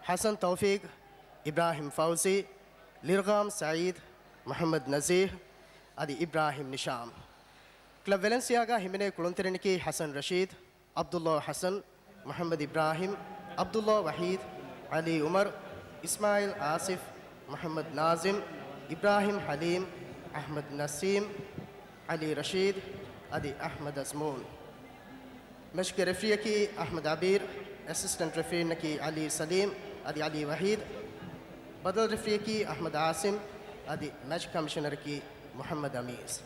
حسن توفيق إبراهيم فوزي لرغام سعيد محمد نزيه أدي إبراهيم نشام كلب فالنسيا غا هميني كولونترينيكي حسن رشيد عبد الله حسن محمد إبراهيم عبد الله وحيد علي عمر إسماعيل آصف محمد نازم إبراهيم حليم أحمد نسيم علي رشيد أدي أحمد أزمون مشك رفيقي أحمد عبير أسيستنت رفيقي علي سليم أدي علي وحيد بدل رفيقي أحمد عاصم أدي ماتش كوميشنر كي محمد أميز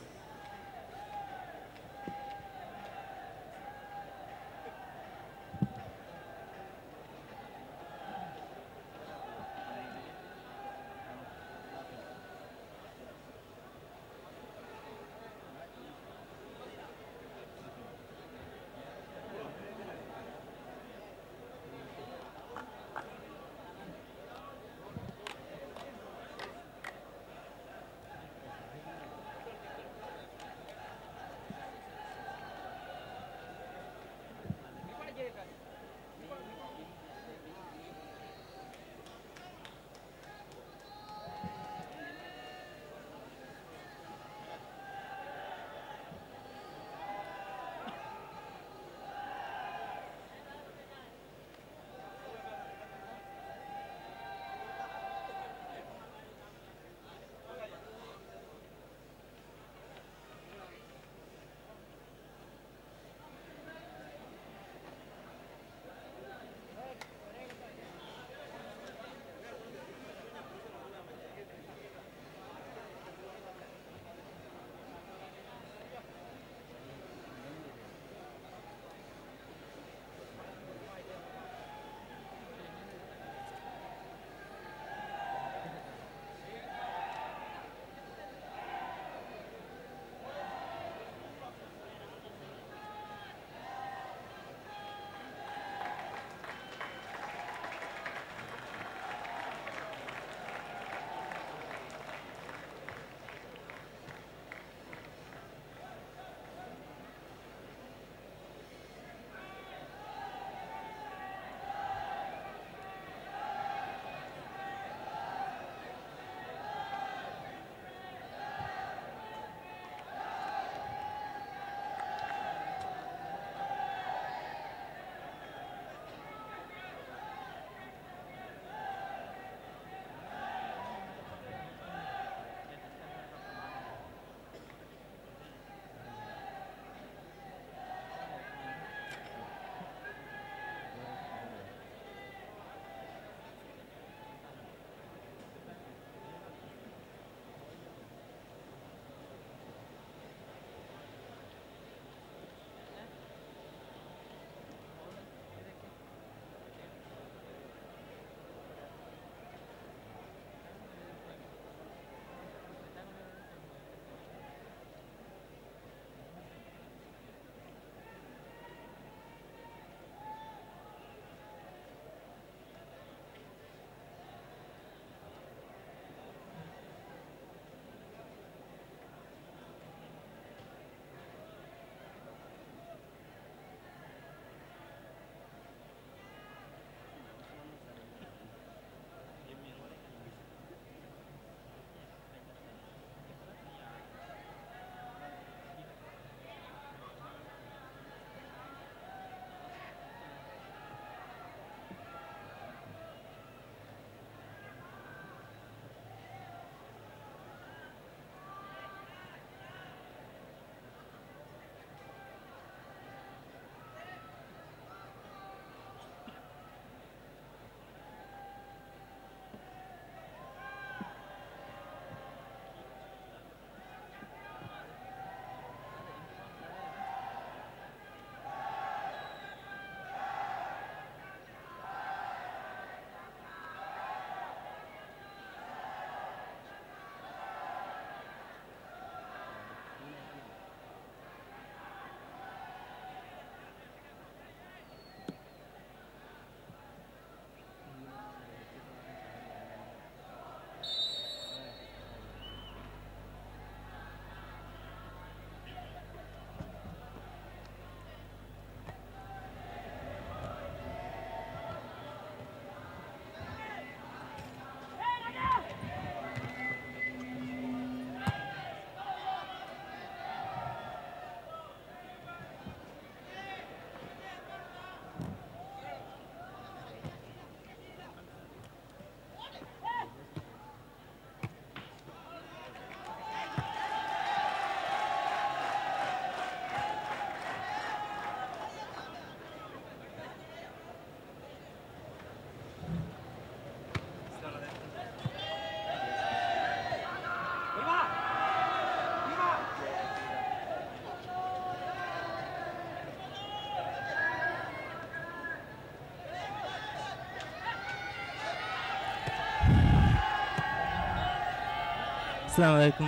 Assalamu alaikum.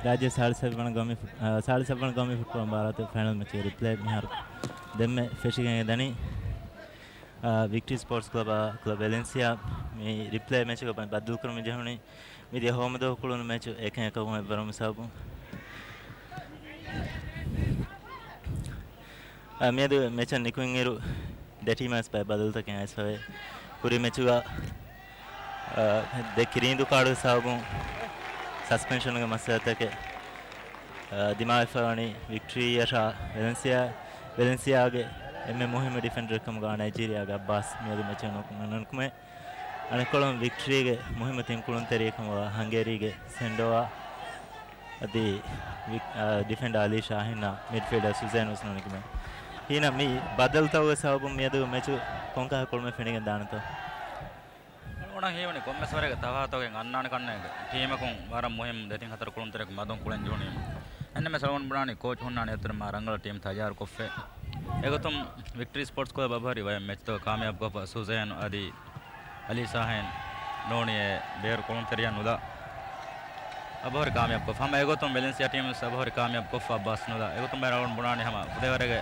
Raja Sal Savan Gami football Bharat final match replay mihar demme fishing dani Victory Sports Club Valencia me replay match ko badul krum jahuni me de home do kulun match eken ka ko barum sabu me de match nikun eru de teams pa badul tak ai so puri match ga de kirindu kaadu sabu suspension ga masata ke दिमाग फवानी victory यशा Valencia आगे एमे मुहिम defender कम गा Nigeria गा बास मेरे match ननकुमे अनेकोलम victory गे मुहिम टीम कुलन तेरी कम हंगेरी गे सेंडोआ अदी डिफेंडर अली शाहिना मिडफील्डर सुजैन उसननकुमे हिना मी बदलता हुआ साहब मेरे मैच कोंका कोल में फिनिंग दान तो ona hewani komme swarega tawato gen annana kanne team ko waram muhim detin hatar kulun terek madon kulen joni enne me salman brani coach hunnani atar ma rangala team tajar koffe egotum victory sports ko babari way match to kamyab ko suzain adi ali sahen noni beer kulun teriya nuda abhor kamyab ko hama egotum valencia team sabhor kamyab ko abbas nuda egotum me salman brani hama udewarege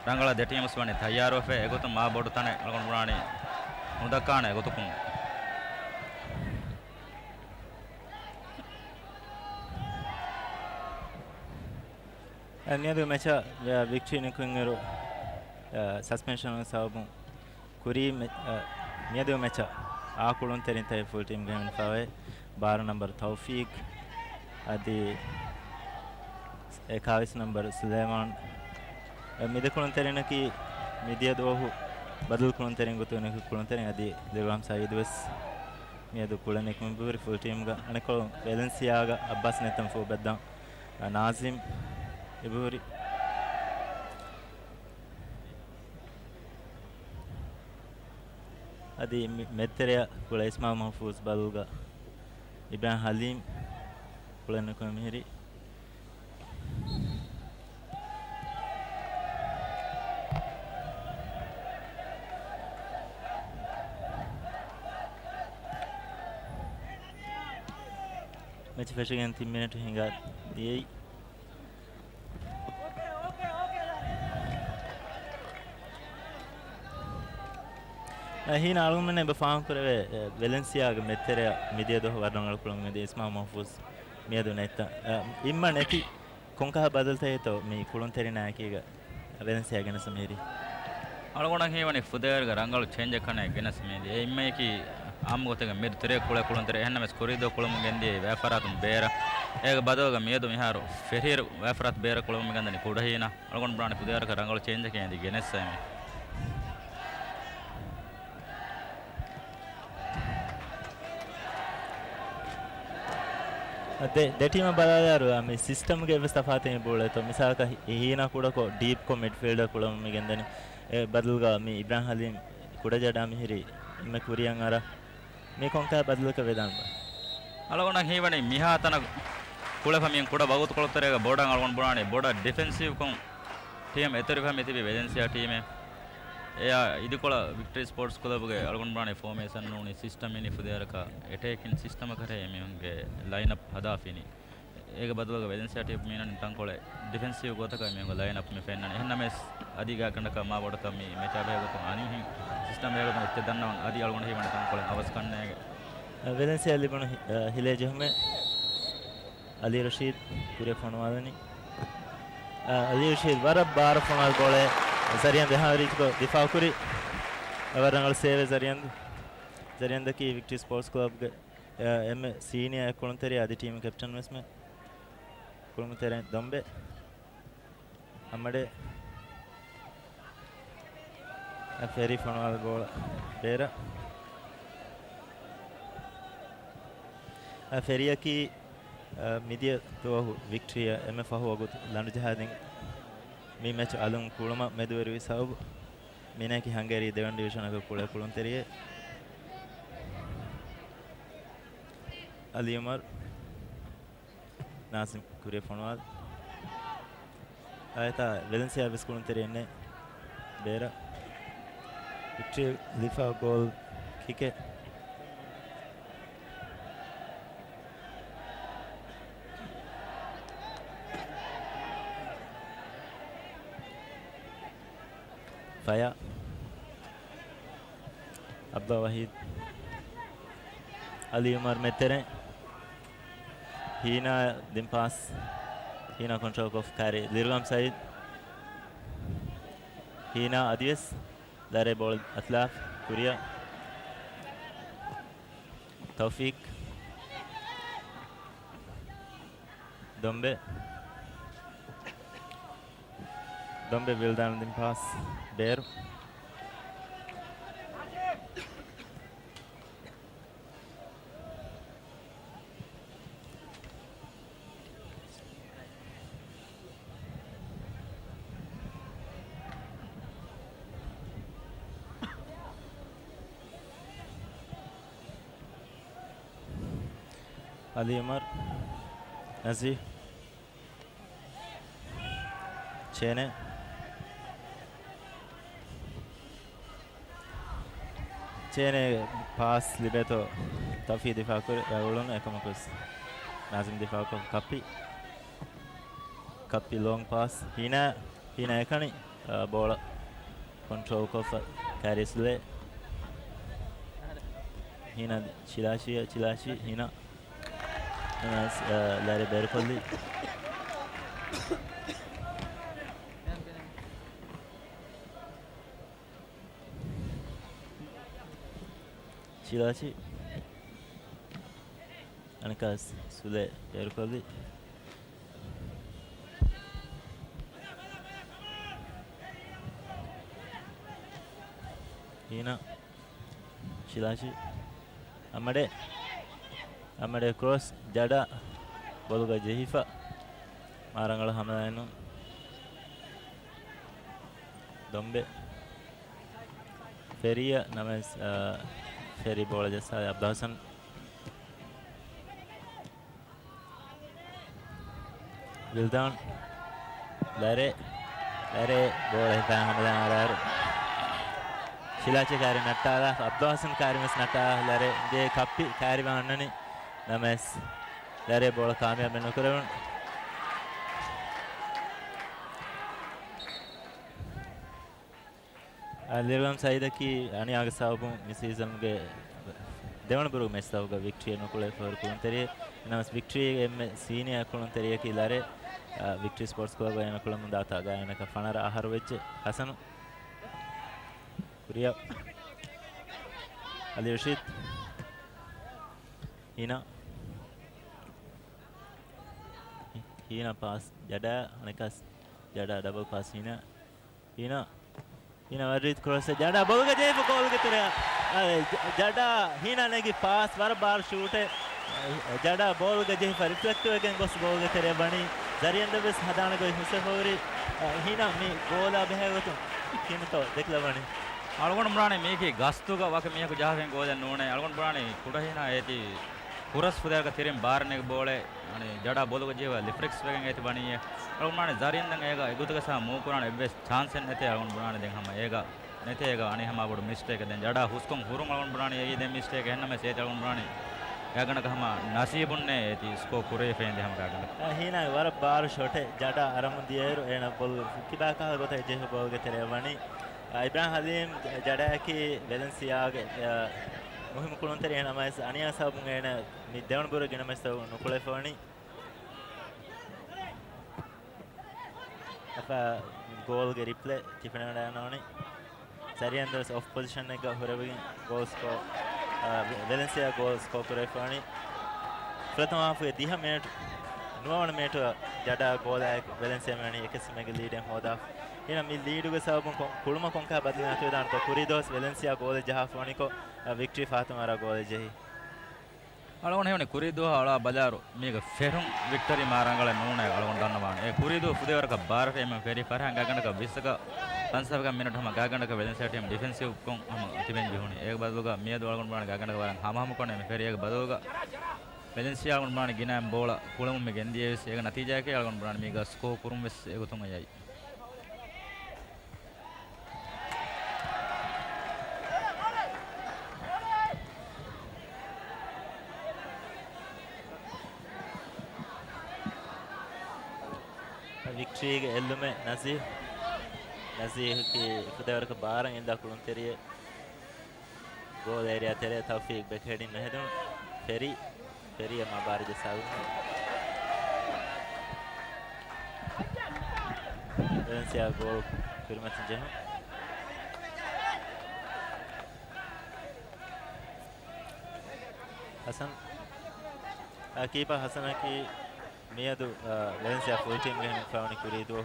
rangala de team swani tajar ofe egotum ma bodu tane salman brani nudakana egotum Near the match, victory in Kungero suspension sabu Kuri near the match, Akulun Terinta full team game Fawe, bar number Taufik at the Kavis number Suleiman Midakulun Terinaki, Media Dohu, Badul Kulun go to Kulun at the Ram Said was near the Kulanik full team, and I call Valencia, Abbas Netam for Bedam, Nazim. Iburi adi mettereya kula isma mahfuz baluga Ibrahim Halim kulana ko mehri match fishing 3 minutes hinga diyei هنا علومنا بفهم كره فالنسيا متريا ميديا ده وارنغال كلام ميديا اسمه محفوظ ميادو نتا إما نتي كونكها بدل تيتو مي كلون ترينا كيغا فالنسيا جنا سميري algona hewani fuder ga rangalu change kane gena smedi e imme ki am gotega med tere kulon tere henna mes korido kulum gendi wafaratum bera ega badoga miedo miharo ferhir wafarat bera kulum gandani kudahina algon brani fuder ga rangalu change kendi genesame de team baladaru ame system ge व्यवस्था फाते बोले तो मिसाल का हीना कुड़ा को deep को midfielder कुड़ा में गेंदने बदलगा मी इब्राहिम हलीम कुड़ा जडा मिहिरी में कुरियन आरा me konka badal ka vedan ba algona hewani miha tana kula famiyen kuda bagut koloterega bodan algon burani boda defensive kon team etori fami tibi Valencia team eya idikola victory sports club ge algon burani formation nuni system ini fudera ka attacking system kare me unge lineup hada fini ega badalga Valencia team menan tankole defensive gotaka me lineup me fenna henna mes adiga kanaka ma bodata me mecha bega ko ani system ega ko itte dannawan adi algon hewani tankole avas kanne Valencia libon hileje hume Ali Rashid pure fonwadani Ali Rashid war bar fonal gole zariyan dehari ko difa kuri avarangal save zariyan ki victory sports club em senior kolonteri adi team captain mesme kolonteri dombe amade a ferry fonal gol bera a feria ki media to victory mf ho agut landu jahadin me match alum kulama meduweru sabab mena ki Hungary dewan division ka kula kulon teriye Ali Umar Nasim Kure Fonwal ayta Valencia vis kulon teriyenne bera victory lifa goal kike Faya Abba Wahid Ali Umar Metere Hina then pass Hina control of carry Lirgam Said Hina Adies Dare ball Atlaf Kuria Tawfiq Dombe will down then pass Bear Ali Umar Nazir Chene pass Libeto Tafi difa kore ulun ekamakus Nazim difa ko Kappi long pass Hina ekani ball control ko carries le Hina Chilashi Hina Larry Berkolli Chilashi Anakas Sule Berkolli Hina Chilashi Amade cross Jada Boluga Jehifa Marangala Hamadano Dombe Feria Namas Ferry ball just Abdasan Wildan Lare ball Hamadan Shilachi carry Natara Abdasan carry Miss Nata Lare De Kappi carry Vanani Namas Lare ball Kamia Menukuran Lirgam Saidaki Ani Agasabu season Devanaburu Messauga victory Nukule for Kunteri Namas victory senior Kunteri Lare Victory Sports Club and Kulamundata and a Fanara Aharovich Hassan Kuria Ali Rashid Hina pass Jada Anakas Jada double pass Hina Madrid cross Jada Bolga Jay for goal Jada Hina Negi pass bar shoot Jada Bolga Jay for reflective again goes Bolga Terebani Zarian Davis Hadana go Husafori Hina me gola behagotu Kinto Declavani Algon Brani Miki Gastuga Wakamia Javan goes and known Algon Brani Kudahina eti Puras Fudaka Tirim Barnek Bole and Jada Bologajeva Lifrex Wagon at Bani Algon Zarian and Ega Gutaka Mukuran best chance and Nete Algon Brani then Hamaega Netega Anihama would mistake and then Jada Huskum Hurum Algon Brani then mistake and Namas Algon Brani Yaganakama Nasibune Sco Kure and the Hamgagan Hina were a bar shot Jada Aramundier and a ball Kibaka got a Jehovah Terevani Ibrahim Halim Jadaki Valencia Muhim Kunteri and Amas Ania Sabung and Middownburg in a mess of Nukulefoni of a goal get replay Tiffany Anoni Sariandas off position whoever goals for Valencia goals for Kurefani Pratama for Diha minute no one made Jada goal like Valencia Mani Ekasmeg lead and Hoda in a lead to Sabun Kulma Konka Badina to Kuridos Valencia goal Jahafonico a victory Fatamara goal Jahi. I don't have any Kurido or Badaro make a ferrum victory Marangal and Nuna Alon Donovan. A Kurido Fuderka bar and very far and Gaganaka Visaka Tansaka Minatama Gaganaka Valencia team defensive Tiben Juni, Egbazuga, Mia Dolgan Gaganaka and Hamakon and Feria Bazoga. Valencia on Brand Gina and Bola, Kulum Megandias, Eganatija, Algon Brand Mega Sco Kurumis Egotomaya. Victory Elume Nazir Nazih ki fudewarka baran inda kulun teriye goal area tere Tawfiq back heading nahedun Ferry ma bari de salu Valencia goal firmatin jahan Hasan keeper Hasan ki miyadu Valencia full team ge fawni kuridu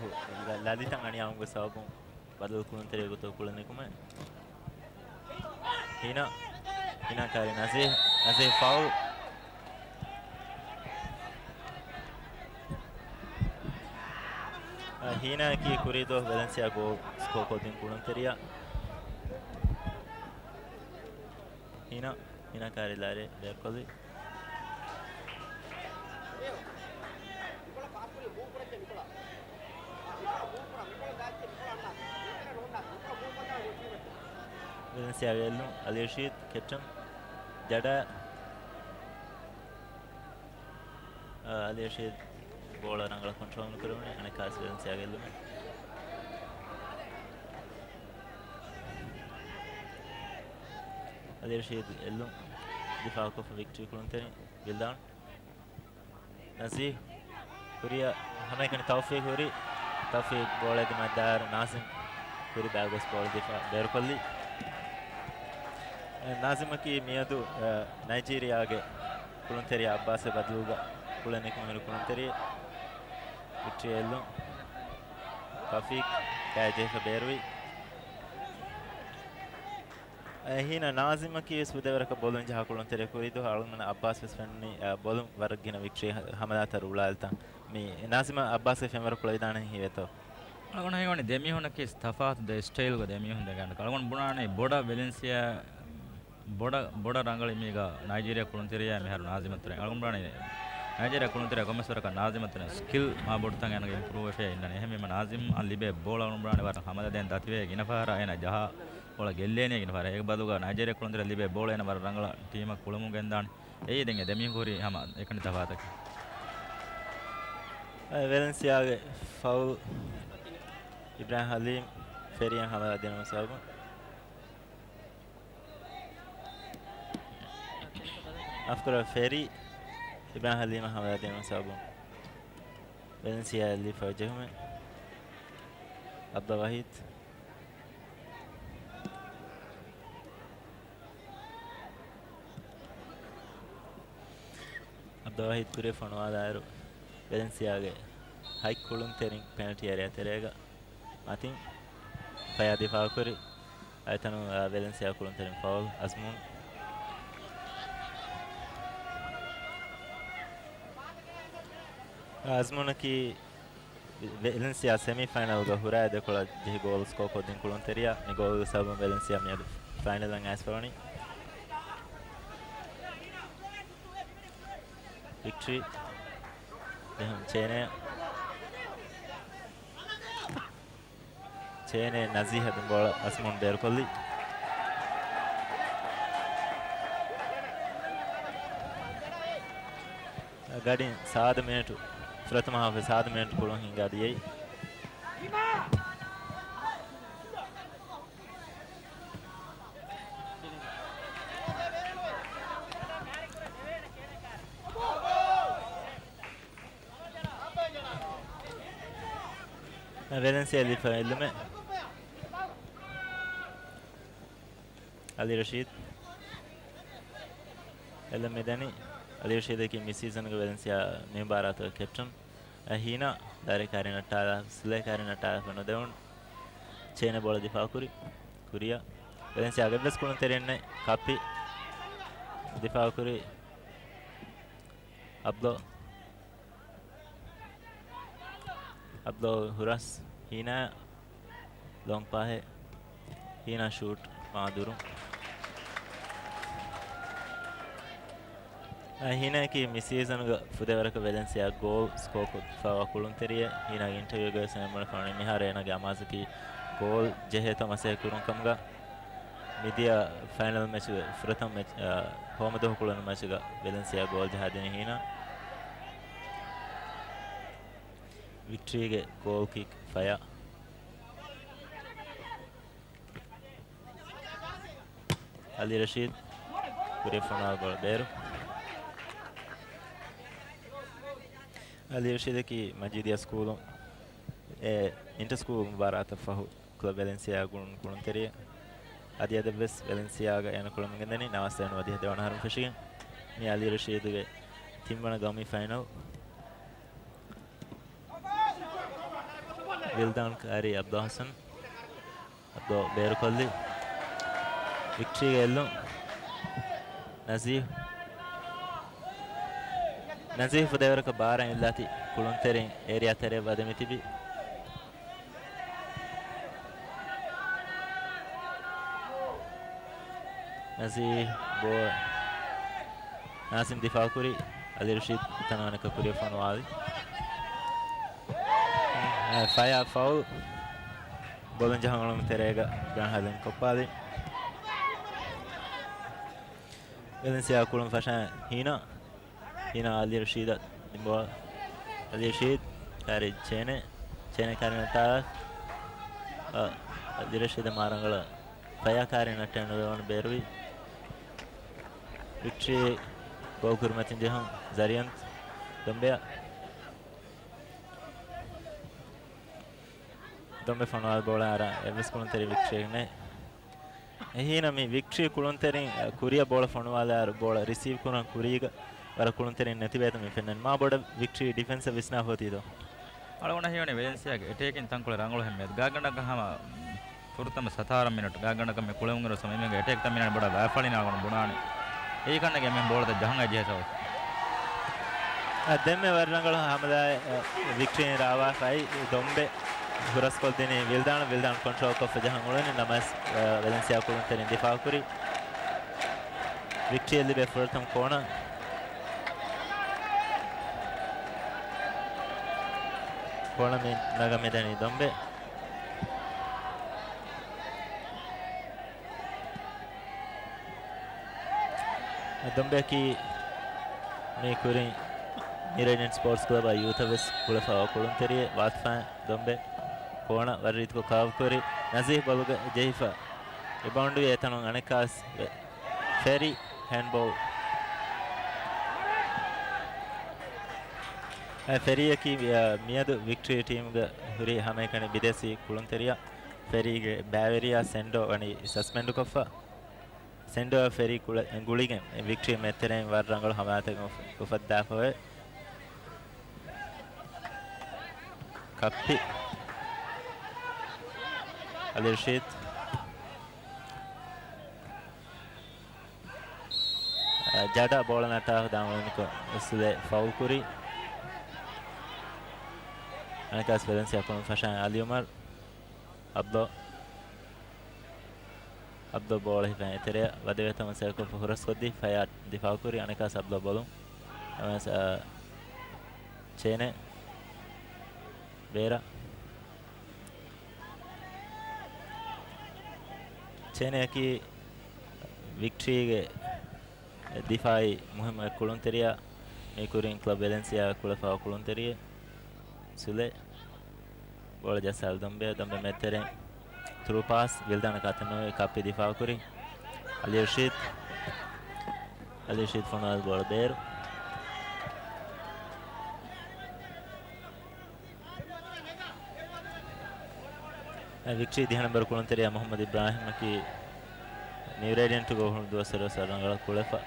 lalitan aniyaungu sabun badal kulun tere goto kulane kuma hina kare Nazih foul hina ki kurido Valencia goal score kodin kulun teriya hina kare lare berkoli Valencia gelnu Ali Rashid captain Jada Ali Rashid bowler angala control කරන්නේ අනෙක් කාස් Valencia gelnu Ali Rashid gelnu difaa ko for victory kulunte Gildan Nazih Korea hame kani Tawfiq bowler de madar Nazim Kuri bagos ball difaa berkolli Nazim ki miyadu Nigeria ge kulunteriya Abbas badluga kulane kumelu kulunteriya victory ellu Tawfiq kaje fa berwi hina Nazim ki sudewaraka bolun jaha kulunteriya kuridu halun Abbas fesfanni bolun waragina victory hamadata rulalta me Nazim Abbas femar kulaidana hiveto algon hegoni demi honaki tafat de style go demi honda gan algon bunane boda Valencia boda rangali miga Nigeria kulunteriya me haru Nazimatre algon bunane Nigeria kulunteriya komeswaraka Nazimatre skill ma bodtan anaga improve fe innane ehme ma Nazim an libe bola algon bunane war hamada den dative ginafara ena jaha bola gellene ginafara ek baduga Nigeria kulunteriya libe bola ena war rangala team kulumu gendan ei den demi hori hama ekani tafatak Valencia ge foul Ibrahim Halim Ferian hamada denu sabu after Ferry Ibrahim Halim hamada denu sabu Valencia li fajahme Abdul Wahid kure fanwada aru Valencia ge high kulun terin penalty area terega Matin faya difa kuri aytanu Valencia kulun terin foul Azmun Azmun ki Valencia semi-final ga huraya dekola jehi goal score kodin kulun teriya me goal sabun Valencia me final an asfani victory dehum chene Nazih hadin bola Azmun berkolli gadin 7 minute ප්‍රථම හාෆේ 7 මිනිත්තු පුළුවන් හිඟා දියයි Valencia li failme Ali Rashid Medani Ali Rashid ki mi season ga Valencia membarat captain hina dare karina tala sle karina tala fano deun chene bola difa kuriya Valencia ga bes kulun terenne kapi difa kuri Abdo Huras hina long pahe hina shoot maduru hina ki mi season ga fudewaraka Valencia goal score ko fawa kulun teriye hina interview ga semana fani mihare na ga amazaki goal jeheto mase kurun kamga media final match pratham match home do kulun match ga Valencia goal jahadini hina victory ge goal kick fire Ali Rashid kurie fonal ball beru Ali Rashid ki Majidia school inter school mubarata fahu club Valencia gun kulunteriya adiya debes Valencia ga yana kulum gendani nawastanu adiya dewana harum fashigen mi Ali Rashid ge timbana gami final Vildan Kari Abdul Hassan Abdul beru kolli victory ge ellum Nazif dewaraka baran illati kulunterin area tere bademi tibi Nazif bo Nasim difa kuri Ali Rashid tananaka kuri fanwali fire foul bolon jahangalum terega gan halen kopali Valencia kulum fashan hina Ali Rashid dimbo Ali Rashid kari chene karina Ali Rashid marangala fire karina tenu don berwi victory go kurmatin jahan Zariant Dombe fanal bola ara Elvis Kulunteri victory ne ehina mi victory Kulunterin Kuriya bola fanwala ar bola receive kuran Kuriga wara Kulunterin neti beta mi fennen ma boda victory defensive visna hoti do alona hiyone Valencia ge attacking tankule rangolo hemme gaganda gahama furtama 17 minute gaganda kam me kulungero samemenge attack tamina boda wafalina agonu bunani ei kannage men bola da jahanga jehasaw demme warrangalo hamada victory rawa fai dombe Huraskol dene Vildan control of jahan ulene namas Valencia Kulunterin difa kuri victory libe furtam corner min naga medani dombe ki me kurin Iranian Sports Club youth ves kulafa Kulunteri watfan dombe corner warrit ko curve kori Nazif baluga Jeifa rebound etanon anekas ferry handball ferry ki miyadu victory team ga huri hame kane bidesi Kulunteriya ferry ge Bavaria sendo ani suspend koffa sendo ferry guligen victory meteren warrangal hamate kofadda hoye kappi Ali Rashid jada bola nata damaniko usle foul kuri anakas Valencia kon fashan Ali Umar Abdo bola hifen etere vadeveta masel ko horas koddi fayat difa kuri anakas Abdo bolum amas chene Vera chene ki victory ge difai Muhammad Kulunteriya me kurin club Valencia kulafa Kulunteriya sule bola jasal dombe meteren through pass Vildana katano kapi difa kuri Ali Rashid fanal bola beru victory diha number Kulunteriya Muhammad Ibrahim ki new radiant to go do sarangala kulefa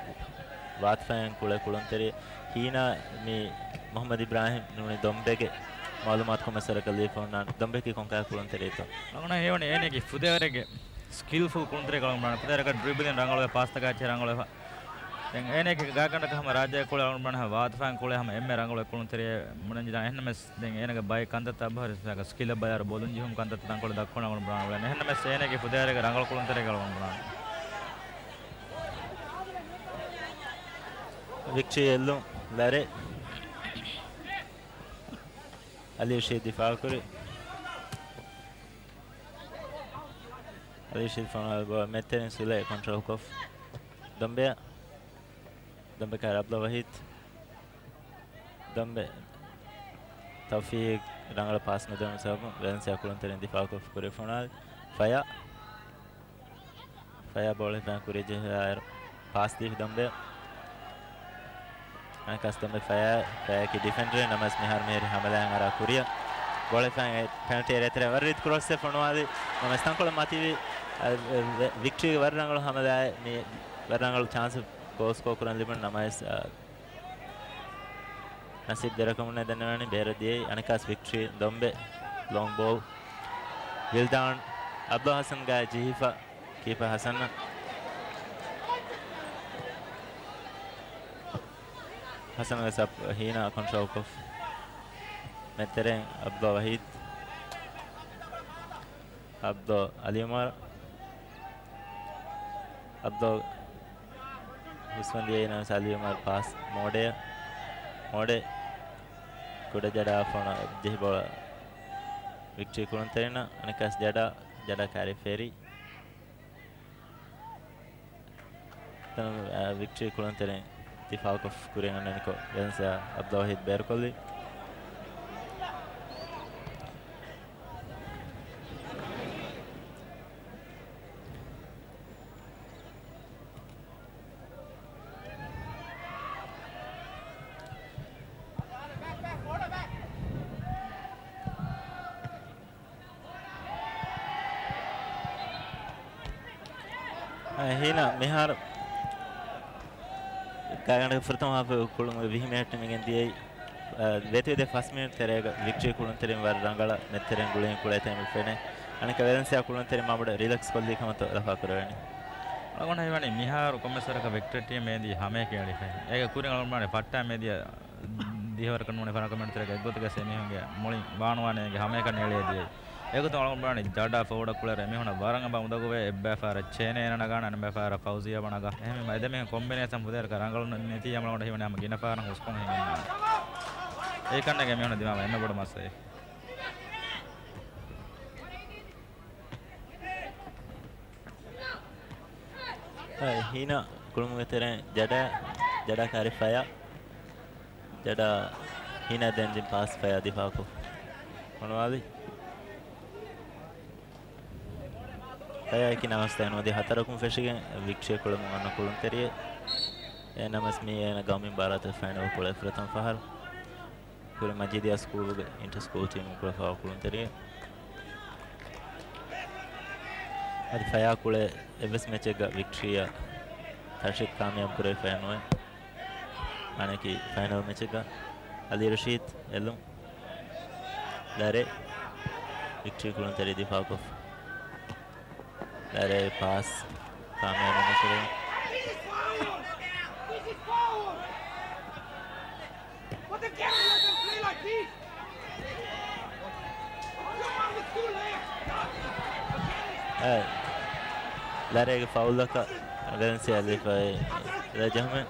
watfan Kulunteri hina mi Muhammad Ibrahim nuni dombege malumat ko masara kalli fona dombe ki konka Kulunteri to agona heyone ene ki fudewarege skillful Kulunteri galam bana fudewarega dribbling rangalo pass taga che rangalo den ene ki gaganda kahama rajya kole galam bana watfan kole hama emme rangalo Kulunteri munanji da enna mes den ene ga bay kandata abhar saga skill bayar bolunji hum kandata tankole dakkona galam bana enna mes ene ki fudewarega rangalo Kulunteri galam bana victory ellum lare Ali Rashid difa kuri Ali Rashid fanal bo meteren sule control kof dombe kar Abdul Wahid dombe Tawfiq rangala pass na dam sab Valencia Kulunterin difa kof kuri fanal Faya bola fan kuri je pass di dambe an custom faya ki defender namas mihar mehri hamalan ara kuriya bola fan penalty area warit cross se fonwadi namas tankola mati victory warrangal hamala me warrangal chance goals ko kuran liban namas nasib derakamne danwani bera die anakas victory dambe long ball Wildan Abdul Hassan ga jihifa keeper Hassan Hassan ga sab hina control of meteren Abdul Wahid Abdul Ali Umar Abdul Usman diye na Ali Umar pass mode kuda jada fona jihibola victory kulunterina anakas jada carry ferry tan victory kulunterin tifaq of kuren ananiko Valencia Abdul Wahid berkolli hina mihar kagana pratham half kulum vihimet megen diye vete de first minute terega victory kulun terim war rangala metteren gulen kulaitem fene anika Valencia kulun terim mabada relax kolli kamato rafa kurani අගොන හිවනේ මිහාරු කොම්මසරක වෙක්ටර් team මේදී හැම කේලි ෆේ ඒක කුරින් අලුමානේ පට්ටා මේදී දිහවර කනුනේ ෆන comment තරක එක්ගොත ගසේ මිහුගේ මොලි බානුවානේ හැම එක නෙලේදී ඒක તો අලුමානේ ජඩා ෆෝඩ කුලර මිහුන වරංග බා උදගොවේ එබ්බාෆාර චේනේ නනගාන නබාෆාර ෆෞසියා බනගා එහෙම මයිද මේ කොම්බිනේෂන් පුදේර කරංගල නෙති යමලොඩ හිවනේ හැම ගිනපාරන් උස්කොන් හිමින්න ඒකන්නගේ මිහුන දිමාව එන්න බොඩ මස්සේ hina kulunge teren jada kari faya jada hina denjin pass faya difako monwali faya ki namaste nodi hatarakum feshigen vikshe kulum anna kulun teriye namas mi ena gamin barat final kule fratam fahar kule majidia school inter school team kule fa kulun teriye adi faya kule evs match ga victory tarshik kamyab kure fanwe ane ki final match ga Ali Rashid elum dare victory kulun teri difa ko dare pass kamyab nasure What the camera let them play like this? Come on, it's too late. dare ke foul ka Valencia difa rajahme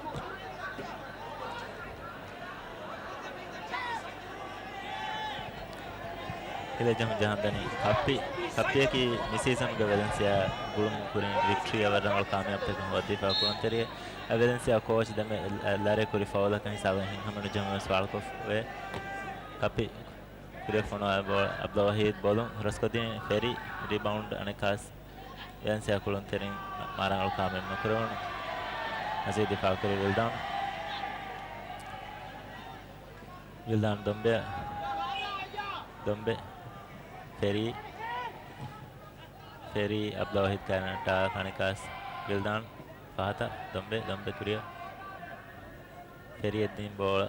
ile jahan dani kapi ki season ga Valencia gulum kurin victory awarangal kamyab tak wadifa kulun teriye Valencia coach dame lare kuri foul ka hisab hin hamanu jamu swal ko we kapi kure fono Abdul Wahid bolum raskadin ferry rebound anakas Valencia kulun terin marangal kamyab nakuron azid difa kuri Wildan dombe ferry Abdul Wahid kanata anakas Wildan pahata dombe kuriya ferry edin bola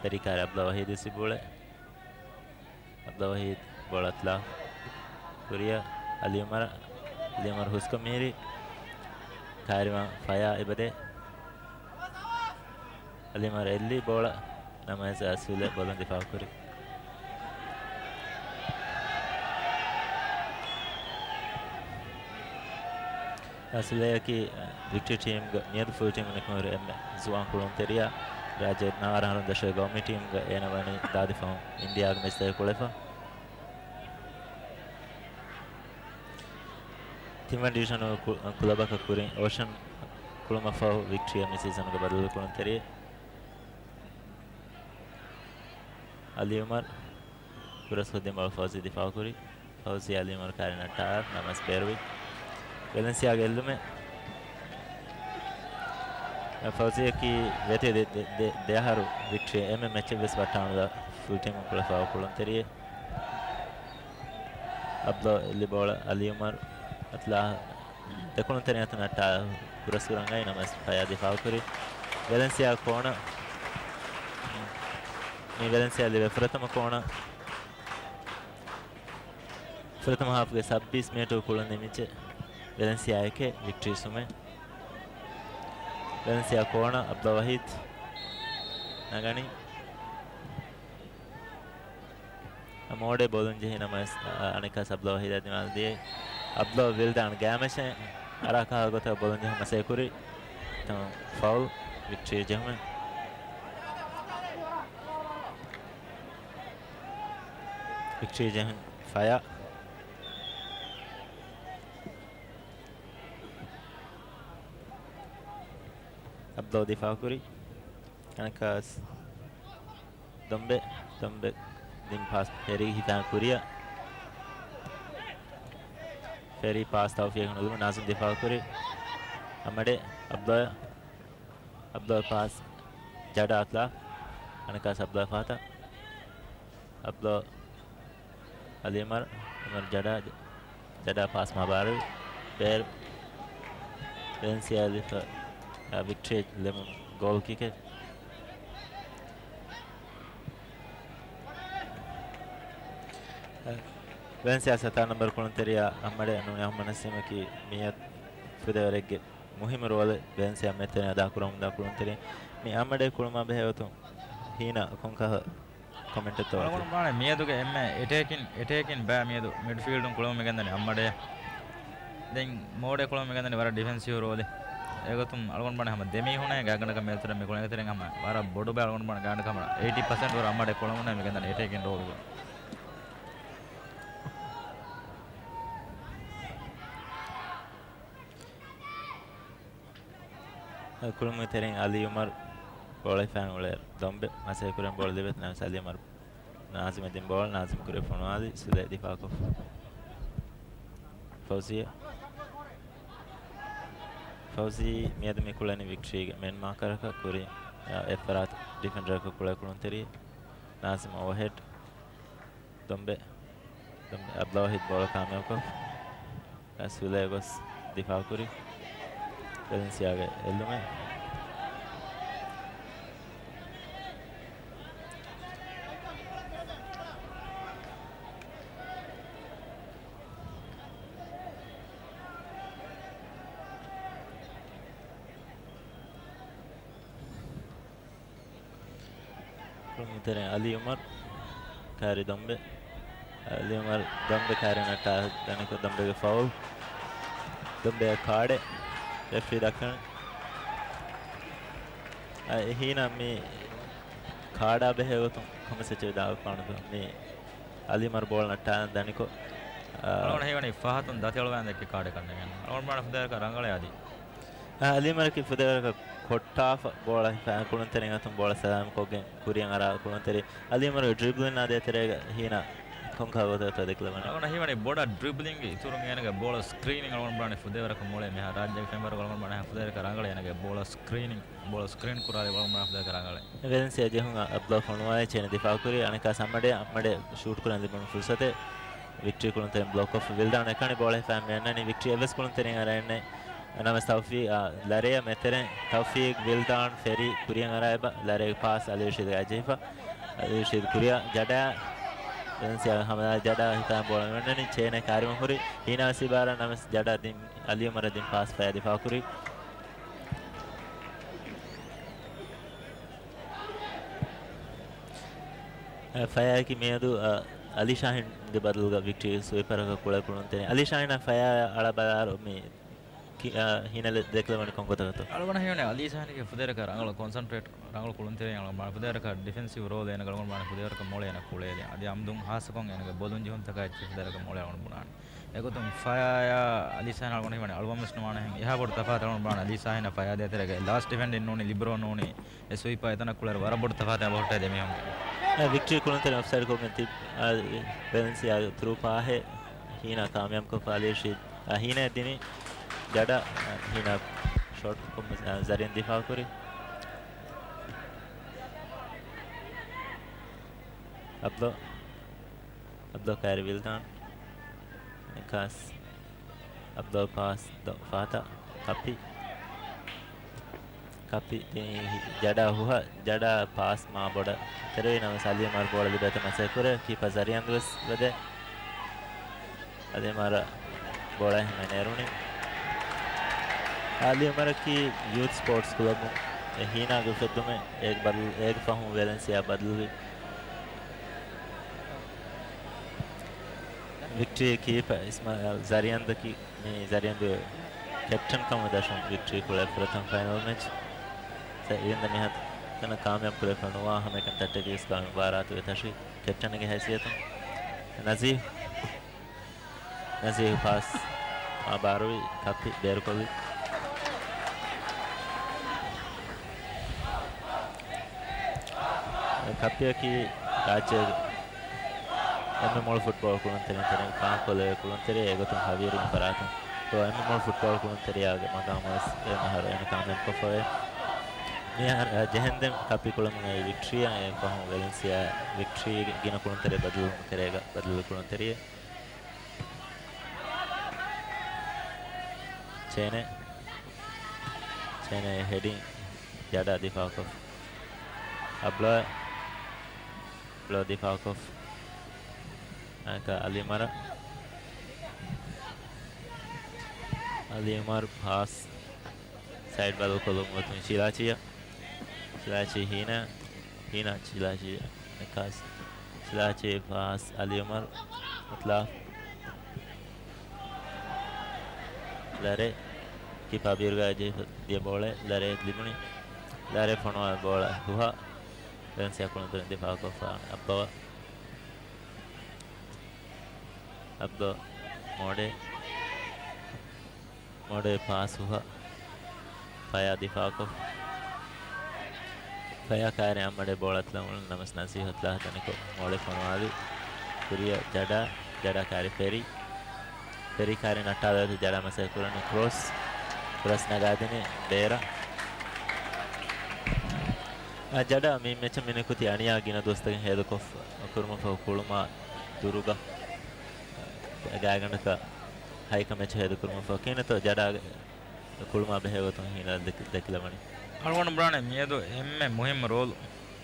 ferry kar Abdul Wahid isi bola Abdul Wahid bola atla kuriya Ali Umar husko miri karima faya ibade Ali Umar elli bola namasa asule bolan difa kuri asule ki victory team ga near full team ne kore zuan kulon teriya raje nawaran dashe government team ga enawani dadifa India ga meste kolefa Timman division kulabaka kurin ocean kulama fa victory mi season ga badal kulon teriya Ali Umar kuras hodem bal fauzi difa kuri fauzi Ali Umar karina tar namas perwi Valencia gellume Fauzi ki vete de haru victory em match bes watanu da full team kula fa kulon teriye abla libola Ali Umar atla de kulon teriya tana ta kurasuran ay namas faya difa kuri Valencia kona ni Valencia live प्रथम half के 26 minute kulon nemiche Valencia ke victory sume Valencia corner Abdul Wahid nagani amode bolun je namas anika Abdul Wahid adimal die Abdul Wildan gamashe araka gota bolun je mase kuri to foul victory jehme victory jehme fire Abdul difa kuri anakas dombe din pass Ferry hitan kuriya Ferry pass tawfiq nulu Nazim difa kuri amade Abdul pass jada atla anakas Abdul fata Abdul Ali Umar jada pass mabaru per Valencia difa victory lemon goal kick Valencia sata number kolonteriya ammade anu yahmanasima ki miyat fudewarege muhim role Valencia metene ada kurum da kolonteriya mi ammade kuluma behewatum hina konka comment to algon bane miyaduge emme etekin ba miyadu midfield un kulum megandani ammade den mode kulum megandani wara defensive role egotum algon bane hama demi hune gagana ka meltera me kulun eteren hama wara bodu be algon bane gagana kama 80% wara ammade kulum hune megandani etekin role kulum eteren Ali Umar ball fan ole dombe mase kuren ball debet na Ali Umar Nazim edin ball Nazim kure fonali sule difakov Fauzi miyadumi kulani victory men makaraka kuri effarat defender ka kula kulon teri Nazim overhead dombe Abdul Wahid ball kamyab ko asule gos difa kuri Valencia ge ellume Teren Ali Umar kari dombe Ali Umar dombe kari nata daniko dombe ge foul dombe kade referee dakhan hina me kada behegotum komeseche daw kanuto me Ali Umar ball nata daniko algon hewani fahatun datelwan dekke kade kanne gen algon bana fuder ka rangale adi Ali Umar ki fuder ka kottaaf bola fan kulun teren atum bola salam kogen kuriyan ara kulun teri Ali Umar dribbling na de terega hina konka goto to deklavana algon hewani boda dribbling ge turun enage bola screening algon bana fuder ka mole me rajya fember algon bana fuder ka rangale enage bola screen kurale algon bana fuder ka rangale Valencia jehunga Abdul fonwaye chene difa kuri anika sammade shoot kuran dibun fursate victory kulun teren block off wildan ekani bola fan menani victory evs kulun teren ara enne namas Tawfiq Lareya meteren Tawfiq Wildan Ferry kuriyan araiba Lareya pass Ali Rashid ajifa Ali Rashid kuriya jada Valencia hamada jada hitan bola menani chene karima huri hina sibara namas jada din Ali Umar din pass fa difa kuri faya ki medu Ali Shahin de badalga victory sweeper ka kula kulun tene Ali Shahin faya ala badaro me hinale deklavani kongotato algon hewani Ali Sahani ke fuder ka rangalo concentrate rangalo kulun tere yang ma fuder ka defensive role ena galgon ma fuder ka mole ena kulele adi amdum hasakon ena bolun jihon taka fuder ka mole algon bunan egotum faya Ali Sahani algon hewani albamus no mana eha bod tafat algon bana Ali Sahani faya de tere last defend in noni libero noni esuipa etana kular wara bod tafat abota de me victory kulun tere offside ko genti Valencia through pa he hina kamyam ko Ali Rashid hina dini جدا هنا شورت كم زارين دفاع كوري عبدو كاري بيلدان كاس عبدو باس دو فاتا kapi jada huha jada pass ma boda terwe nama salia mar bola libeta masakura kipa zarian dus bade ade mara bola meneruni salia mara ki youth sports club hina gufetume ek fahu Valencia badlu victory kipa ismail zarian ki zarian captain kam dashon victory kula pratham final match ඉරින්ද මෙහත් තන කාමයක් පුරේ කරනවා හැම එකම තට්ටේ ඉස් කාම වාරාතු වෙතශි captain එකේ හැසියත නසීහ් pass ආබාරුයි කප්පි බේරුකොලි කප්පිය කි රාජ්‍ය එම්ම මොල් football කුලන් තෙන කාකොලේ කුලන් තරේ ඒගොතුන් හවිරින් පරාත તો එම්ම මොල් football කුලන් තරේ ආගේ මගාමස් එමහර එන කාමෙන් කොෆේ ජෙහෙන්දෙන් කපි කුලන් වික්ටරිය පහු වෙලන්සියා වික්ටරි ගින කුලන් තරේ බදලු කුලන් තරේ चेने हेडिंग ज़्यादा दिफाकोफ अब्लो दिफाकोफ अली उमर पास साइड बादल को लोग चिलाची हीना चिलाची कास चिलाची पास अली उमर मतलब lare kipa birga je dia bola lare libuni lare fono bola huha dan sia kono de fa ko fa abdo mode pass huha paya difa ko paya kare amade bola tla namas nasihat la taniko mode fono adi kuriya jada kare Peri kare natada tu jara masa kurang cross naga dene bera jada mi mecha mene kuti aniya gina dostage hedu kof kurma fa kuluma duruga gagana ka haika mecha hedu kurma fa kene to jada kuluma behewaton hina dekilamani algon brane miedo emme muhim role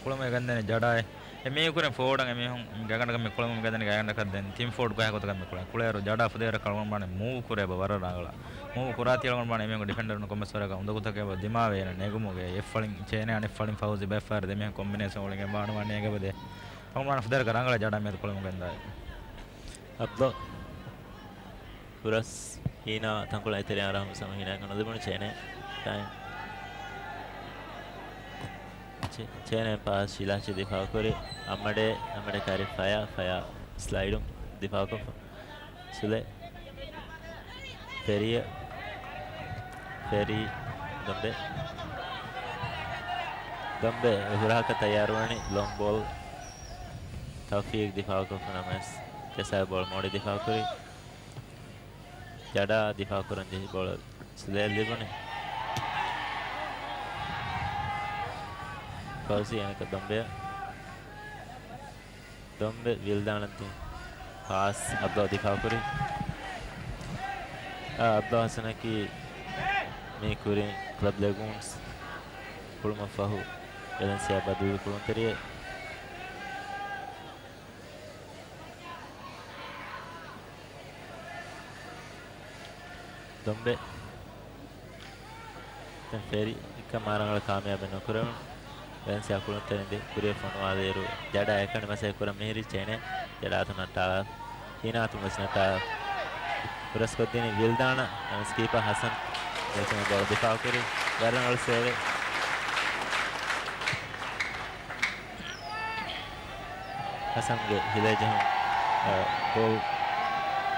kuluma gandene jada me kuren forward ame hon gagana kam kolom gadane gagana kadden team forward ga hakota kam kola kulero jada fudera kalwan bane move kure ba wara ragala move kurati algon bane me defender no komeswara ga undu kutake ba dimave ne negumoge f falling chene ane falling fauzi ba far de me combination olinge baanu wane ga bade algon bane fudera ragala jada me kolom ganda abdo puras hina tankula itere aram samahina kana debun chene time चेने पास शिलाची दिफा करे अम्मडे कारी फया स्लाइडुम दिफा को सुले फेरी दम्बे हुरा का तैयार वाणी long ball तौफीक दिफा को फनामेस कैसा बॉल मोड़ी दिफा करे जड़ा दिफा करन जैसी बॉल सुले लिबने Fauzi yang ke Dombe Vildan nanti pas Abdul Difakuri Abdul Hasan ki Mikuri Club Lagoons Kulma Fahu Valencia Badu Kulon Teriye Dombe dan Ferry kemarin kalau kami abang nukuran Valencia kulon terinde kuriya fono aderu jada ekane masa kura mehri chene jada tu nata hina tu mas nata puras kodini Vildana skipper Hasan jechme ball difa kuri garan al save Hasan ge hileje goal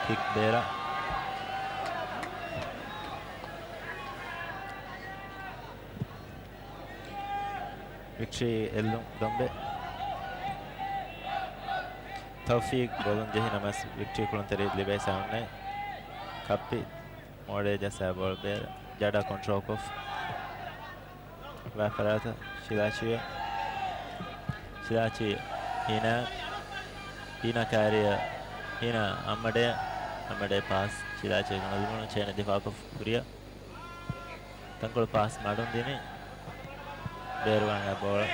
kick dera victory elum dombe tawfiq bolon jehi namas victory kulon tere libe saunne kappi Mode jasa ball bear. Jada control of. Vafarata. Shilachi. Shilachi. Hina carrier. Hina Amade pass. Shilachi. Nalumuna chain the falk of Korea. Tankul pass. Madam Dini. Bear one ball.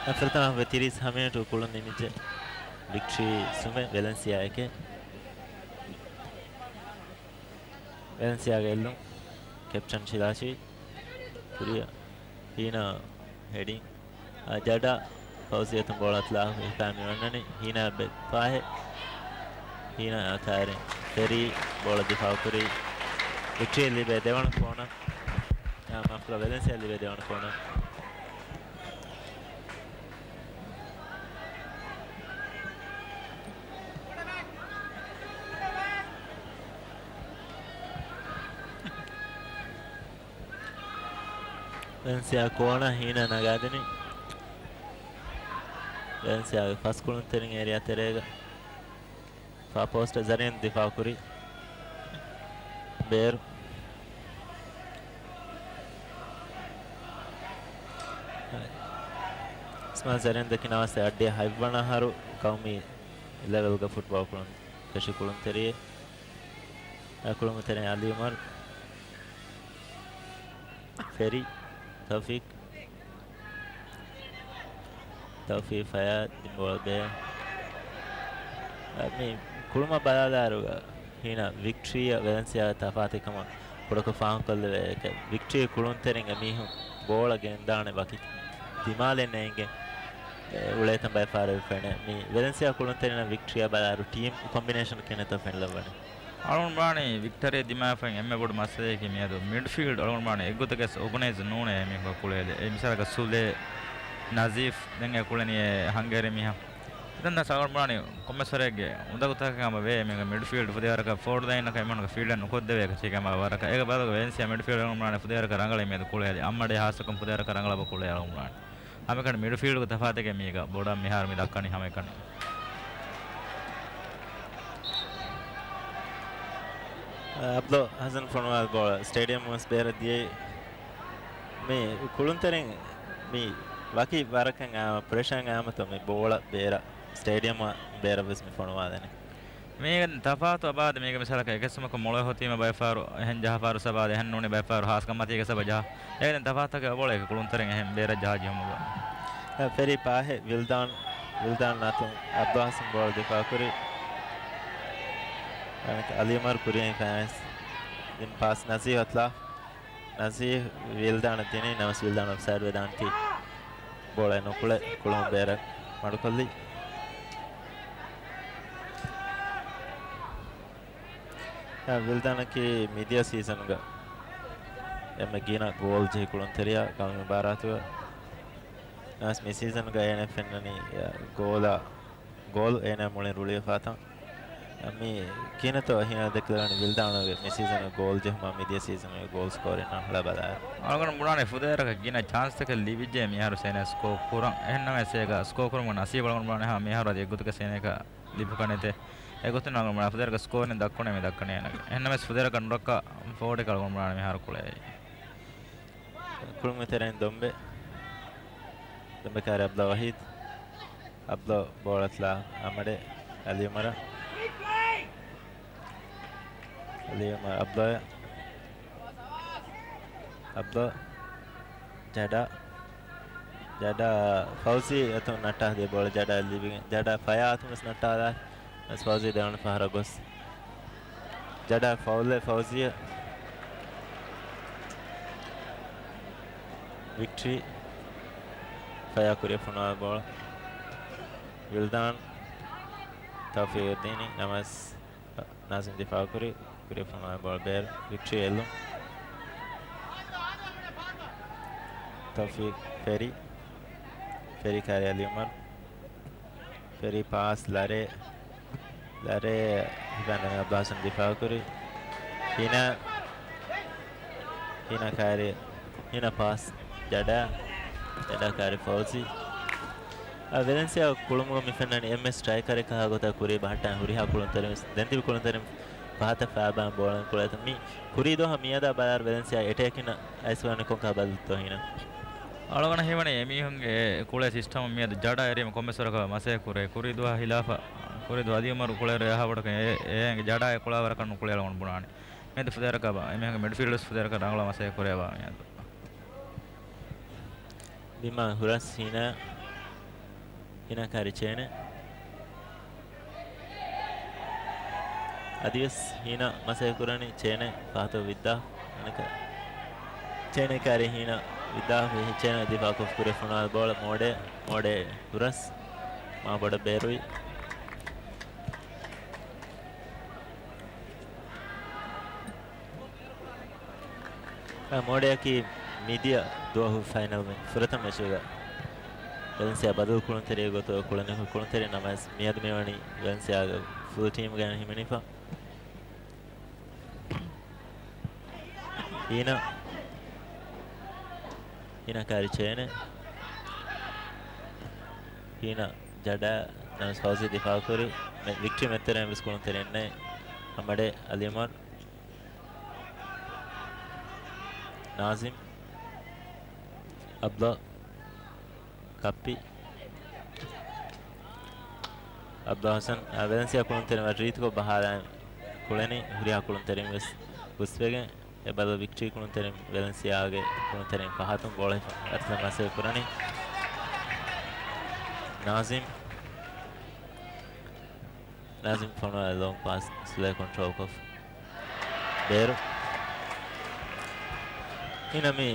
After Vetiris Hamina to Kulun image victory Sume Valencia Eke Valencia Gellum Captain Shilashi Korea Hina heading Jada Fausiatum Bolatla Family Hina Pahe Hina Kari Ferry Bola di Falkuri victory live Devan corner after Valencia live Devan corner. Valencia corner Hina Nagadini Valencia first Kulunterin area Terega far post Zarin di Falkuri Bear Small Zarin the Kinas at the Hivana Haru Kaumi level of football from Kashikulunteria Kulumuteri Aliumar Ferry Tawfiq Fayad ball there. I mean, Kuluma Baladaruga, Hina, victory Valencia Tafati Kama, Puraka Fankal, victory Kuluntering a Mihu, ball again down a bucket. Timale Nenge, Uletan by far of me. Valencia Kuluntering victory Balaru team combination Kenneth of Enlavan. Alon Bani, Victoria Dimafang, Emma would Masay, midfield, Alon Bani, Guttakas organized known a Mikule, Emsaka Sule, Nazif, then a Kulani, Hungary Miha. Then the Sour Bani, Commissarege, Udakama way, midfield for the Araka, 4 line of Kamana field and Kodde, Chikama, Varaka, Egabaka, Valencia, midfield, for the Aranga, made the Kule, Amade has to come for the Aranga Kule. Hamakan midfield with the Fataka Miga, Boda Mihar Midakani Hamakan. Abdo hasn't from our stadium was bare at the me Kuluntering me Waki Varakang Pressang Amato me Bola Bera Stadium Bera with me for one. Megan Tapato about the Mega Misaka, Gasama Molo team by Far and Jafar Saba, the Hanoni by Far, Haskamati Sabaja, and Tavata Bola, Kuluntering and Bera Jajum. Ferry Pahe, Wildan Natum, Abdo Hassan Ball, the Fakuri. Alimar Korean fans then pass Nazir Atla Nazir Wildan at Dini, now Wildan upside with Anti Bola and Okule, Columbera, Marcoli Wildanaki media season. Emagina goal J. Kulunteria, Kalmi Baratu as me season Guyana Fenani goal and a Molin Ruli Fata. Me Kinato here declared will down a season a goal, Jama media season a goal score in Labada. I'm going to run a footer again a chance to leave Jamie Harrison a score, Kurang, and now I say a score from a civil on Mihara, the good Seneca, Lipucanete. I got to know after a score in the Kone with the Canana, and now as Fudera can rock up for the Kalman Miharcule. Kurumiter and Dombe, the Bekar Abla Hit, Abla Boratla, Amade, Aliumara. Abla Jada Fauzi atau Nata de ball Jada living Jada Faya atau Nata as Fauzi down Faragos Jada Fauzi victory Faya Korea from our ball Wildan Tawfiq Dini Namas Nazim di Falkuri from our ball bear victory Elu Tawfiq Ferry Kari Aliumar Ferry pass Lare Hivana Blossom di Falkuri Hina Kari Hina pass Jada Kari Fauzi Valencia kulumuga mifennani MS striker එක හගොත කුරේ බහටන් හුරිහා කුලුන්තරෙ දැන්තිවි කුලුන්තරෙ පහත ෆාබන් බෝලන් කුලත මි කුරී දොහ මියදා bar Valencia එටේකින අයිස්වන කොක බල්තෝ හින අලගන හේවනේ එමිහුන්ගේ කුලේ system මියද ජඩා එරීම කොම්මසරක මසේ කුරේ කුරී දුවා හිලාෆා කුරී දුවා අදියමරු කුලේ යහවඩක එයන්ගේ ජඩා කුලාවර කන්න කුලේ ලවන්න බුණානි මේද ෆුදරක බා එමිහුන්ගේ මිඩ්ෆීල්ඩර්ස් ෆුදරක රංගලා මසේ කුරේ බා මියද බිමා හුරස් hina karicene adius hina masay kurani chene pato vidda anaka chene kare hina vidda he chene diva ko kure funal bola mode huras ma boda berui mode ki media do final में फुरता match होगा Valencia badal kuluntere goto kulane kuluntere namas miyad mewani Valencia full team gan himenifa hina karicene hina jada namas fauzi difa kori victory mettere vis kuluntere ne amade alimar Nazim Abla Kappi Abdul Hassan Valencia kuluntere Madrid ko bahara kulani huriya kuluntere mes usvegen e bada victory kuluntere Valencia age kuluntere pahatum bola atla mase kurani Nazim from a long pass slow control of Beru inami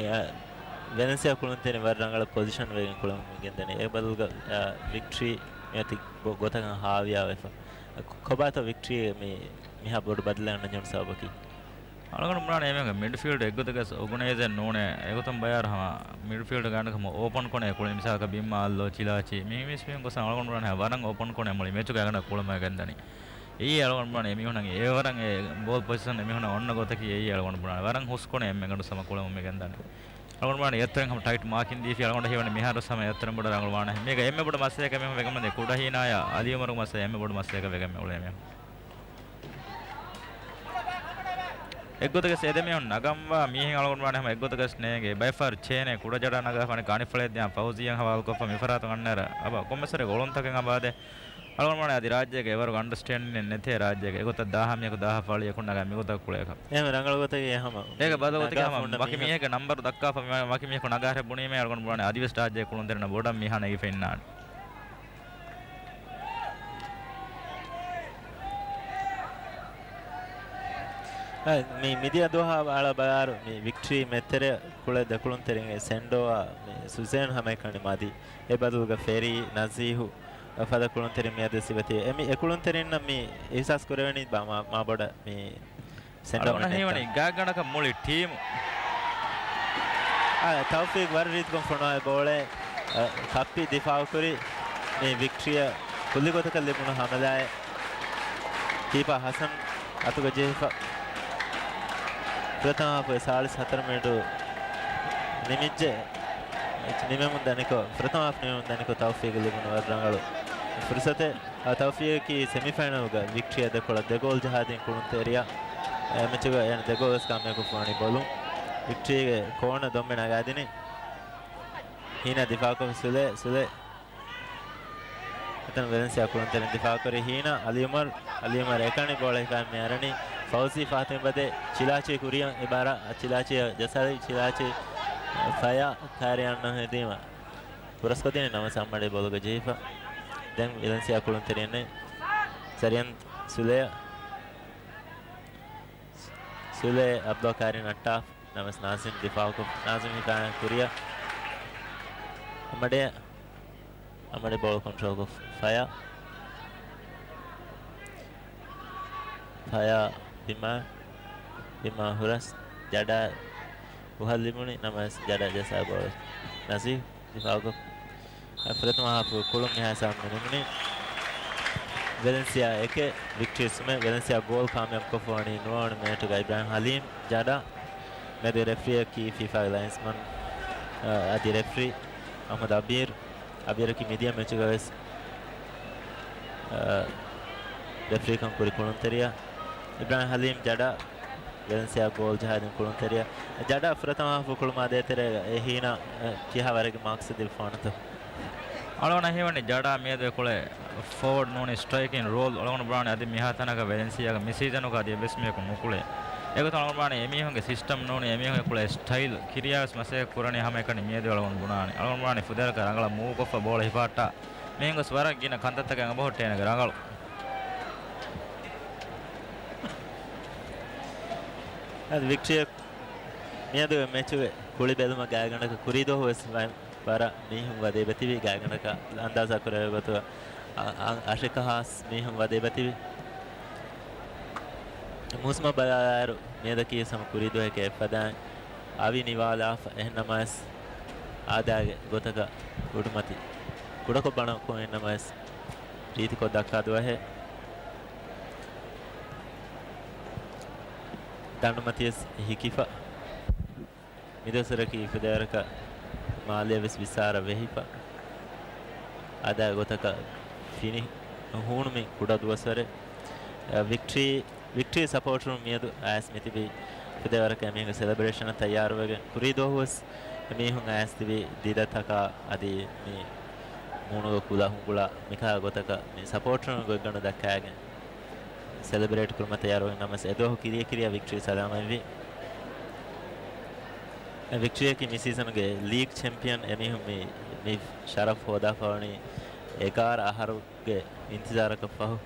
Valencia kuluntere warrangala position wegen kulam gendene e badalga victory yati gotagan hawiya wefa kobata victory me miha bodu badlanna jon sabaki අලගන මුණානේ එමෙங்க midfield එක්ගොතක organiser නෝනේ ඒගොතම් බයාර හම midfield ගන්නකම open කොනේ කුල මිසාක බිම්මාල්ලෝ චිලාචි මේ මිස් මෙන් ගොස අලගන මුණානේ වරන් ඕපන් කොනේ මොලි මේචු ගන්න කුලම ගන්දනි ඊ අලගන මුණානේ එමිහුණන් ඒ වරන් ඒ බෝල් පොසිෂන් එමිහුණ ඔන්න ගොතකි ඊ අලගන මුණානේ වරන් හුස් කොනේ එම්මෙන් ගන්න සම කුලම මේ ගන්දනි අලගන මුණානේ යතරන් හම ටයිට් මාකින් දීෆි අලගන හේවනේ මිහාර සම යතරන් බඩ රංගල වානේ මේක එම්මෙ බඩ මස්සේක මෙම වෙගම දෙ කුඩ හීනාය අලියමරු මස්සේ එම්මෙ බඩ මස්සේක වෙගම ඔලේ මෙ එක්ගොතක සේදමියොන් නගම්වා මීහින් අලගොන් වань හැම එක්ගොතක ස්නේගේ බයිෆාර් චේනේ කුඩ ජඩා නගාපනේ කානිෆලේ දියා පෞසියන් හවල් කොප මිෆරාත ගන්නර අබ කොම්මසරේ ගොලොන්තකෙන් අබාදේ අලගොන් වань අදි රාජ්‍යයේ එවර අන්ඩර්ස්ටෑන්ඩින් නැතේ රාජ්‍යයේ එගොත 10 මියක 10 ෆාලිය කුණ නගා මිගොතක් කුලේක එහෙම රංගල ගොතේ එහෙම ඒක බදගොතක හැම වකි මීහක නම්බර් දක්කා වකි මීහක නගාරේ බුණී මේ අලගොන් වань අදිවස් රාජ්‍යයේ කුණ දෙරන බොඩම් මීහන ඊ ෆෙන්නාන් මේ මිදියා දෝහා ආලා බාර මේ වික්ටරි මෙතර කුල දකුලුන් තෙරෙන් සෙන්ඩෝවා මේ සුසෙන් හැමකණි මාදි ඒ බදුල්ග ෆෙරි නසීහු අෆද කුලුන් තෙරෙන් මියද සිවතේ එමි එකුලුන් තෙරෙන් නම් මේ ඒසස් කරවෙනි මා බඩ මේ සෙන්ඩෝ නහේවනි ගාගණක මුලි ටීම් තෞෆීක් වර්රීත් කොන් ෆොනෝ බෝලේ කප්පි දිෆාව කරි මේ වික්ටරිය කුල්ලිගොතක ලැබුණ හැමදාය කීපා හසන් අතුග ජෙහිෆා प्रथम आप 4.5 मिनट निमिज्जे निमे मुंदनिको प्रथम आप निमे मुंदनिको तौफीक लिबुन वर्रंगलो फुर्सते तौफीक की सेमीफाइनल गा विक्ट्री अद कोಳ द गोल जहादिन कुंतेरिया मैचगा यानी द गोल्स कामे को फानी बोलू विक्ट्री कोण दोम्मे नगादिनी हिना दिफा को सुले अतन वेलेंसिया कुंतेरिन दिफा करे हिना अलीमर एकानी बॉल है में अरनी फौजी फातिम बदे चिलाची कुरिया इबारा चिलाची जसारी चिलाची फया कार्यान है दीमा पुरस्कते ने नमस अम्मडे बोलग जेफा देन वेलेंसिया कुलंतरियने सरियन सुले अब्दुल कारिन अट्टा नमस नासिम दिफा को नासिम ही का कुरिया अम्मडे बॉल कंट्रोल को फया Bima Huras Jada Uhalimuni namas Jada jasa bol Nasi difago प्रथम हाफ कुलम यहाँ सामने निम्ने वेलेंसिया एक विक्ट्रीज में वेलेंसिया गोल कामयाब को फोनी नोन में तो इब्राहिम हलीम जादा में दे रेफरी की फीफा लाइंसमैन आदि रेफरी अहमद अबीर abiraki media match guys referee kan kuri kulunteriya Ibrahim Halim jada Valencia goal jahadin kulunteriya jada fratama fukulma de tere ehina kiha warage marks dil fonto alona hewani jada miyade kole forward noni striking role alona brane adi mihatana ka Valencia ga misseason ka adi best me ko mukule ego to alona brane emihonge system noni emihonge kole style kiriyas mase kurani hame kani miyade alona bunani alona brane fudel ka rangala move of ball hipata mehengo swara gina kantatta ga ngabotte ena rangal ad victory miyade match kuli beluma gaganaka kurido hos para mihun wade betivi gaganaka andaza kore goto ashika has mihun wade betivi musma balaru medaki sam kurido heke padan avi niwala ehnamas adage gotaka udumati kudako bana ko ehnamas riti ko dakka duhe danumatias hikifa midosaraki federaka Maldives visara vehipa ada gotaka fini hunumi kuda duwasare victory support room miedu as mitibi federaka mega celebration tayaruwege kurido hus mihun as tibi didataka adi mi munuga kula hungula mika gotaka mi support room gogana dakkagen celebrate kurma tayaruwege namas edo kiriya victory salamavi victory ki mi season ge league champion emihum mi sharaf hoda fawani ekar aharu ge intizar ka fahu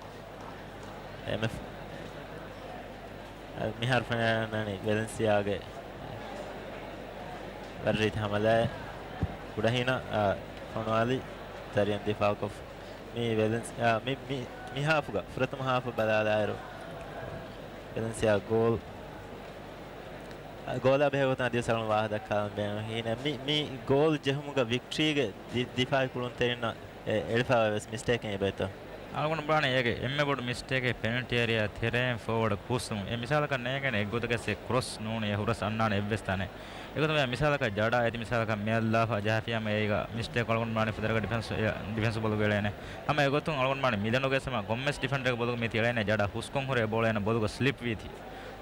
mf mi harfana nani Valencia ge warrit hamala kudahina fonwali tariyan difa ko mi Valencia mi half ga pratham half badala aero Valencia goal gola behota adi salon wahda kan ben hina mi goal jehmuga victory ge difa kulun terina elfa mistake e beto algon brane ege emme bod mistake penalty area therem forward kusum e misala kan negene eggodaga se cross nune e huras annane evvestane egoto me misala ka jada eti misala ka mella fa jahfiya me ega mistake algon brane federaga defense bolu gelene ama egotun algon brane milano ge sama gommes defender bolu me tielene jada huskon hore bolena bolu slip vithi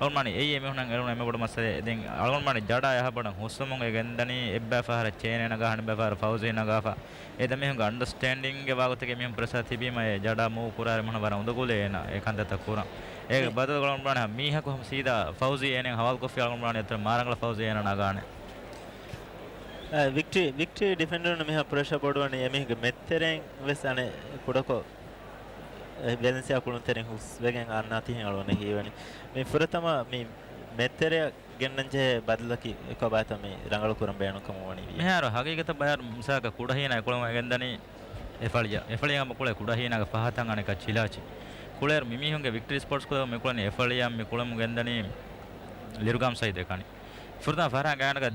algon brane ei eme hunan eluna eme bod masale den algon brane jada ya badan husumon e gendani ebba fa hara chene na ga han ba fa fauzi na ga fa eda me hunga understanding ge wagotege me prasa thibima e jada move kurare mon bara undugule ena e kandata kura e badal algon brane miha ko hum sida fauzi enen hawal ko fi algon brane etra marangala fauzi ena na gane victory defender no meha pressure bodwani eme ge metteren vesane kudako Valencia kulun teren hus wegen annati hin alone hiwani me furatama me mettere gennanje badlaki ekobata me rangalu kuram beenu kamwani me haro hagigata bayar musaka kudahina ekolama gendani efaliya am kule kudahina ga pahatan aneka chilachi kuler mimi hunge victory sports ko me kulani efaliya me kulam gendani lirugam sai dekani furda fara ganaga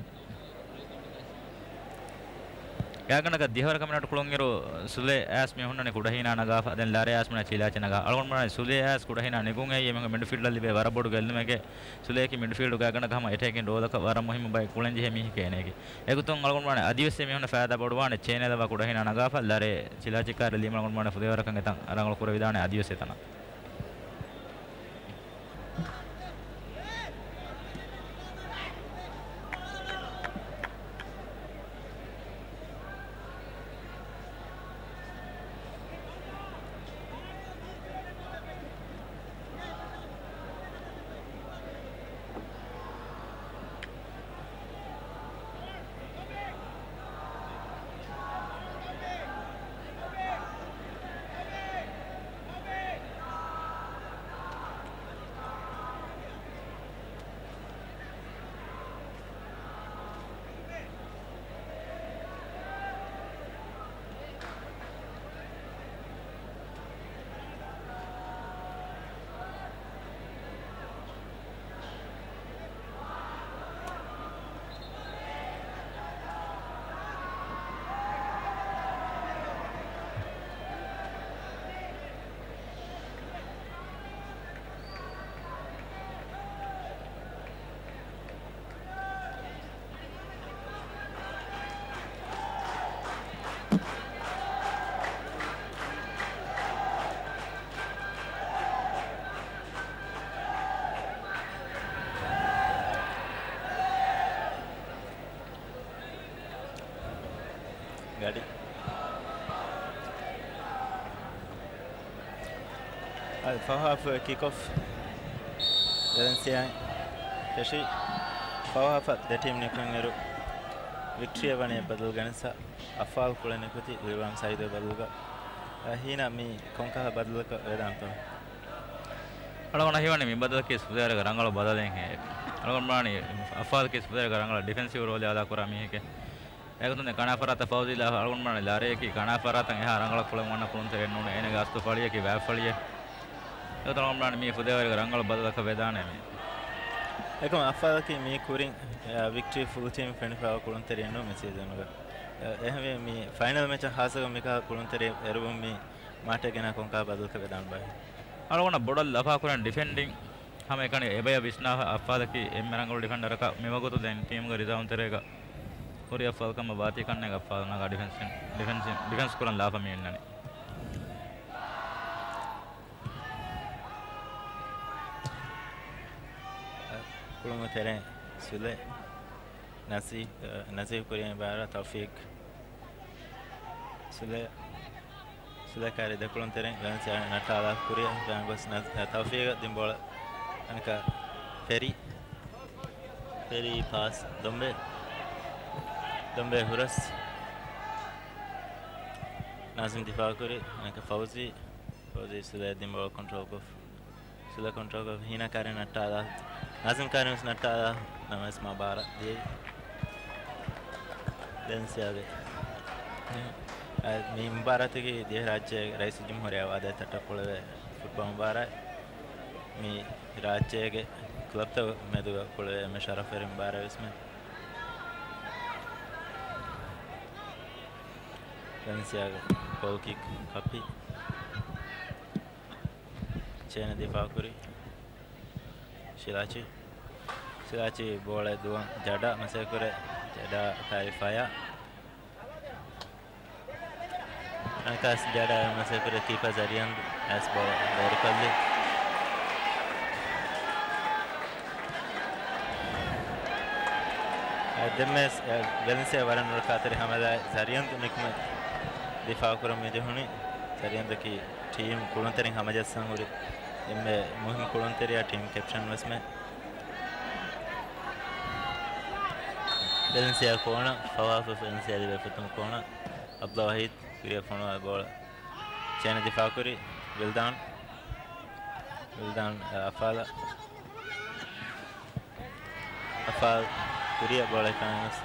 ಯಾಗನಗ ದಿಹವರ ಕಮನಟ ಕುಳಂಗಿರು ಸುಲೆ ಆಸ್ ಮೆ ಹುನ್ನನೆ ಕುಡಹಿನ ನಗ ದೆನ್ ಲಾರೆ ಆಸ್ ಮನ ಚಿಲಾಚ ನಗ ಅಳಗೊಂಡ ಮನ ಸುಲೆ ಆಸ್ ಕುಡಹಿನ ನಿಗುಂಗೆ ಯೆಮಂಗ ಮಿಡ್ಫೀಲ್ಡ್ ಅಲ್ಲಿ ಬೆ ವರಬೋಡು ಗೆಲ್ಮೆಗೆ ಸುಲೆ ಕಿ ಮಿಡ್ಫೀಲ್ಡ್ ಗಾಗನ ಕಮ ಎಟೆಕಿನ್ ರೋದಕ ವರ ಮುಹಿಮ ಬೈ ಕುಳಂಜಿ ಹೆಮಿ ಕೇನೆಗೆ ಎಗುತೊಂ ಅಳಗೊಂಡ ಮನ ಅದಿವಸೆ ಮೆ ಹುನ್ನ ಫಾಯದಾ ಬಡುವಾನೆ ಚೇನೆದವ ಕುಡಹಿನ ನಗ ಫ ಲಾರೆ ಚಿಲಾಚ ಕಾರ ಲಿ ಮಳಗೊಂಡ ಮನ ಫುದೇವರ ಕಂಗೆ ತಂ ಅರಂಗಳ ಕುರ ವಿಧಾನೆ ಅದಿವಸೆ ತನ gadi al fahaf kick off Valencia keshi fahaf the team ne kangeru victory vane badal ganasa afal kulane kuti viram saide badalga hina mi konka badalka vedanto alagona hewani mi badal ke sudara rangalo badalen he alagona mani afal ke sudara rangalo defensive role ada kora mi heke ekatune kana farata fawzila alagona mani lare ki kana farata eha rangalo kulan wanna kulun tere nune ene gastu faliye ki va faliye ekatune mani mi sudara rangalo badalaka vedane mi ekam afal ki mi kurin victory full team 25 kulun tere no me season ga ehme mi final match hasaga mika kulun tere erubum mi mate gena konka badalka vedan bai alagona bodal lafa kuran defending hame ekane ebaya visna afala ki emmerangol defender ka mewagotu den team ga reserve terega kori afal kam baati kanne ga afal na ga defense kuran lafa mi ennani kulun tere sule nasib kuriyan bara tawfiq sule kare de kulun tere Valencia natala kuriya bangos tawfiq dimbola anka ferry pass dombe huras nazim difa kuri anka fauzi sule dimbola control of hina kare natala nazim kare natala namas mabara de Valencia de mi mubarak ki de rajya rais jumhuriya wada tata kolave football mubarak mi rajya ke club to medu kolave me sharaf er mubarak isme Valencia goal kick kapi chena difa kuri Silachi bola dua jada masih kure jada kai faya angkas jada masih kure kipa zarian as bola dari kalli demes Valencia waran rakatri hamada zarian nikme difa kure me dehuni zarian ki team kulonterin hamajasan uri emme muhim kulonteriya team captain wasme Valencia corner, fawaf Valencia de befutum corner. Abdullah Wahid kriya fono bola. Chena difa kuri Wildan afal kuriya bola kanas.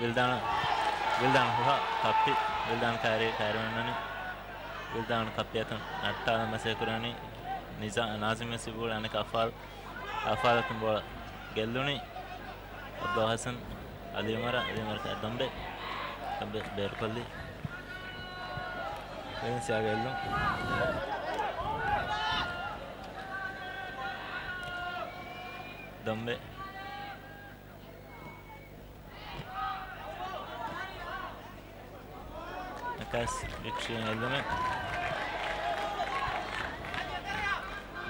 Wildan huha kappi Wildan kare nani. Wildan kappiatan natta mase kurani nazim sibul anak afal bola gelluni Abdul Hasan Ali Umar ka dambe bear kolli Valencia gellu dambe akas victory gellu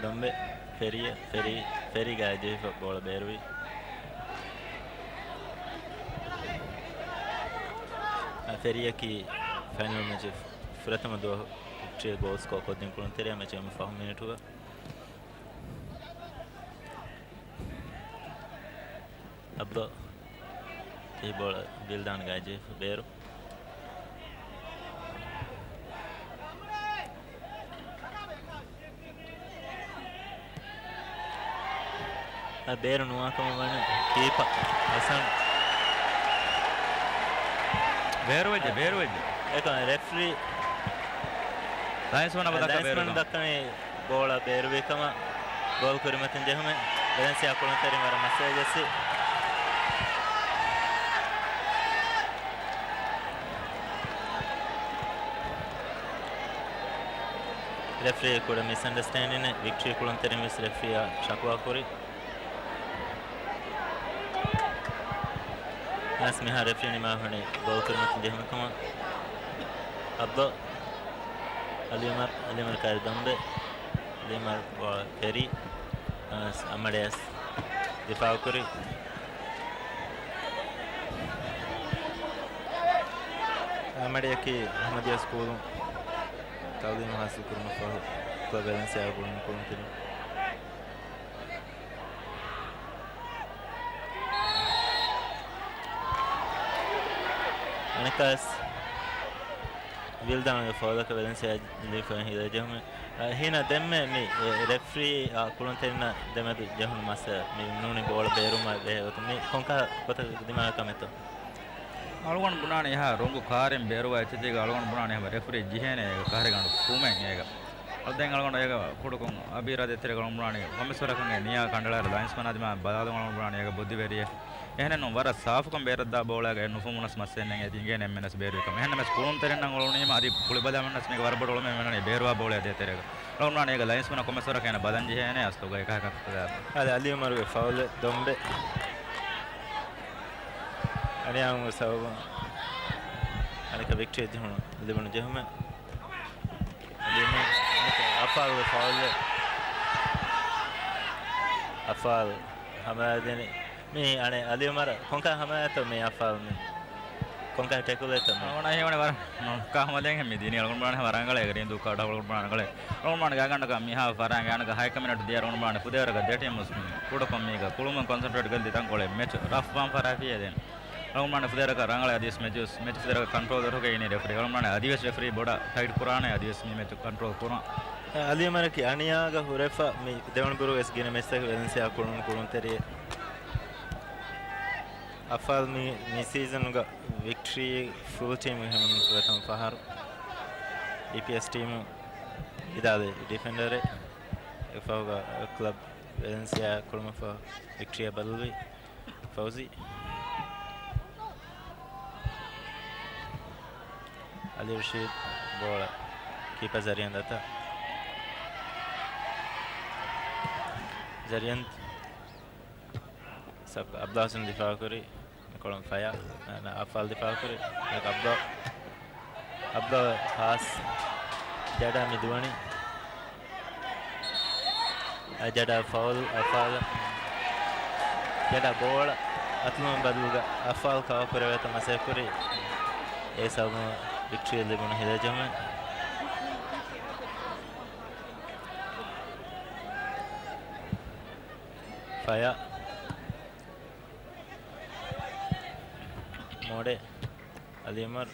dambe ferry gaje bola bearwi feria ki final match furatama do 3 goals ko kodin kulun tere match me fahum minute huwa abdo te bola bildan gaje beru beru nuwa kama mana kipa Hasan beru wajja ekon referee science wana badaka beru dakane bola beru ekama gol kurimatin jehme Valencia kulun tere mara masajesi referee kuda misunderstanding ne victory kulun tere mis referee shakwa kuri as meha referee ni ma hone gol kurimatin jehme kama abdo alimar kar dambe alimar ferry amades difa kuri Amadiaki Ahmadiyya School Talim hasil kurma for Valencia kurun tini. Anikas Vildan for the Valencia live in the German. Hina demme mi referee kurun tini demme German masa mi nuni ball beruma mi konka kota dimana kameto. algon bunani ha rongu karen beruwa chitiga algon bunani ha referee jihene kare gandu kumen ega alden algon ega kudukon abira detere algon bunani komisora kan niya kandala lines manadi ma badal algon bunani ega boddi veriye ehne no wara saaf kon beradda bola ga no fumunas massen enge tinge nem menas beru kam ehne mes kulun teren nan oloni ma adi kulibada menas me war bodol me menani beruwa bola detere algon bunani ega lines mana komisora kan badan jihene asto ga eka ka ada ali maru foul dombe Ariam sababu anika victory jehun libanu jehume alima afal hamadeni me ane alimara konka hamato me afal me konka tekuleta me ona hewne war ka hamaden me dini algon bana warangale gari du ka dawal bana gale algon bana ga ganda ka mi ha faranga anaga high community dia algon bana pudera ga dete musmi kudo pammiga kuluma concentrate galdi tangole match rough bam farafiye den algon bana pudera ka rangale adis match pudera control roge ini referee algon bana adis referee boda tight purane adis mi match control pura alimara ki aniyaga hurefa me devanburu es gine message Valencia kurun teri afal mi season ga victory full team hemon pratham fahar EPS team idade defender efaga club Valencia kurma fa victory balwi Fauzi Ali Rashid bola keeper Zarian data Zarian सब अब्दा हसन दिफा करी column फाया ना अफाल दिफा करी एक अब्दा खास जड़ा मिदवानी जड़ा फाउल अफाल जड़ा बॉल अतलम बदलगा अफाल का करे तो मसे करी ये सब विक्ट्री लेबन हिदा जमे फाया Mode Alimar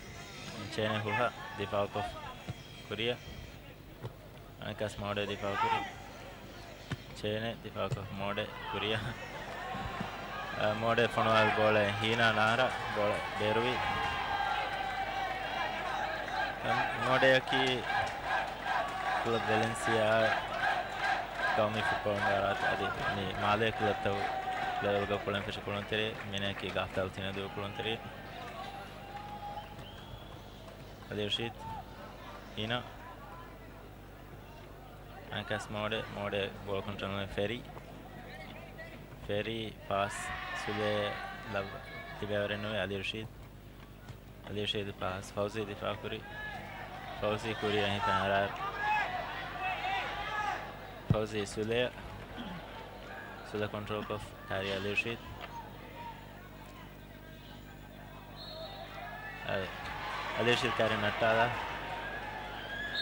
Chene Huha Difauk of Korea Anakas Mode Difauk Chene Difauk of Mode Korea Mode Fonoal Bola Hina Nara Bola Derui Mode Aki Club Valencia Kami Football Marat Adi Ni Male Club Tau Level Go Pulan Fish Pulantere Minaki Gaftal Tina Do Pulantere Ali Rashid Hina Ankas Mode ball control Ferry pass Sule Love Dhivehi Ali Rashid pass Fauzi Difa Kuri Fauzi Kuri yahin tanarar Fauzi Sule control of Hari Ali Rashid Ali Rashid kare nattada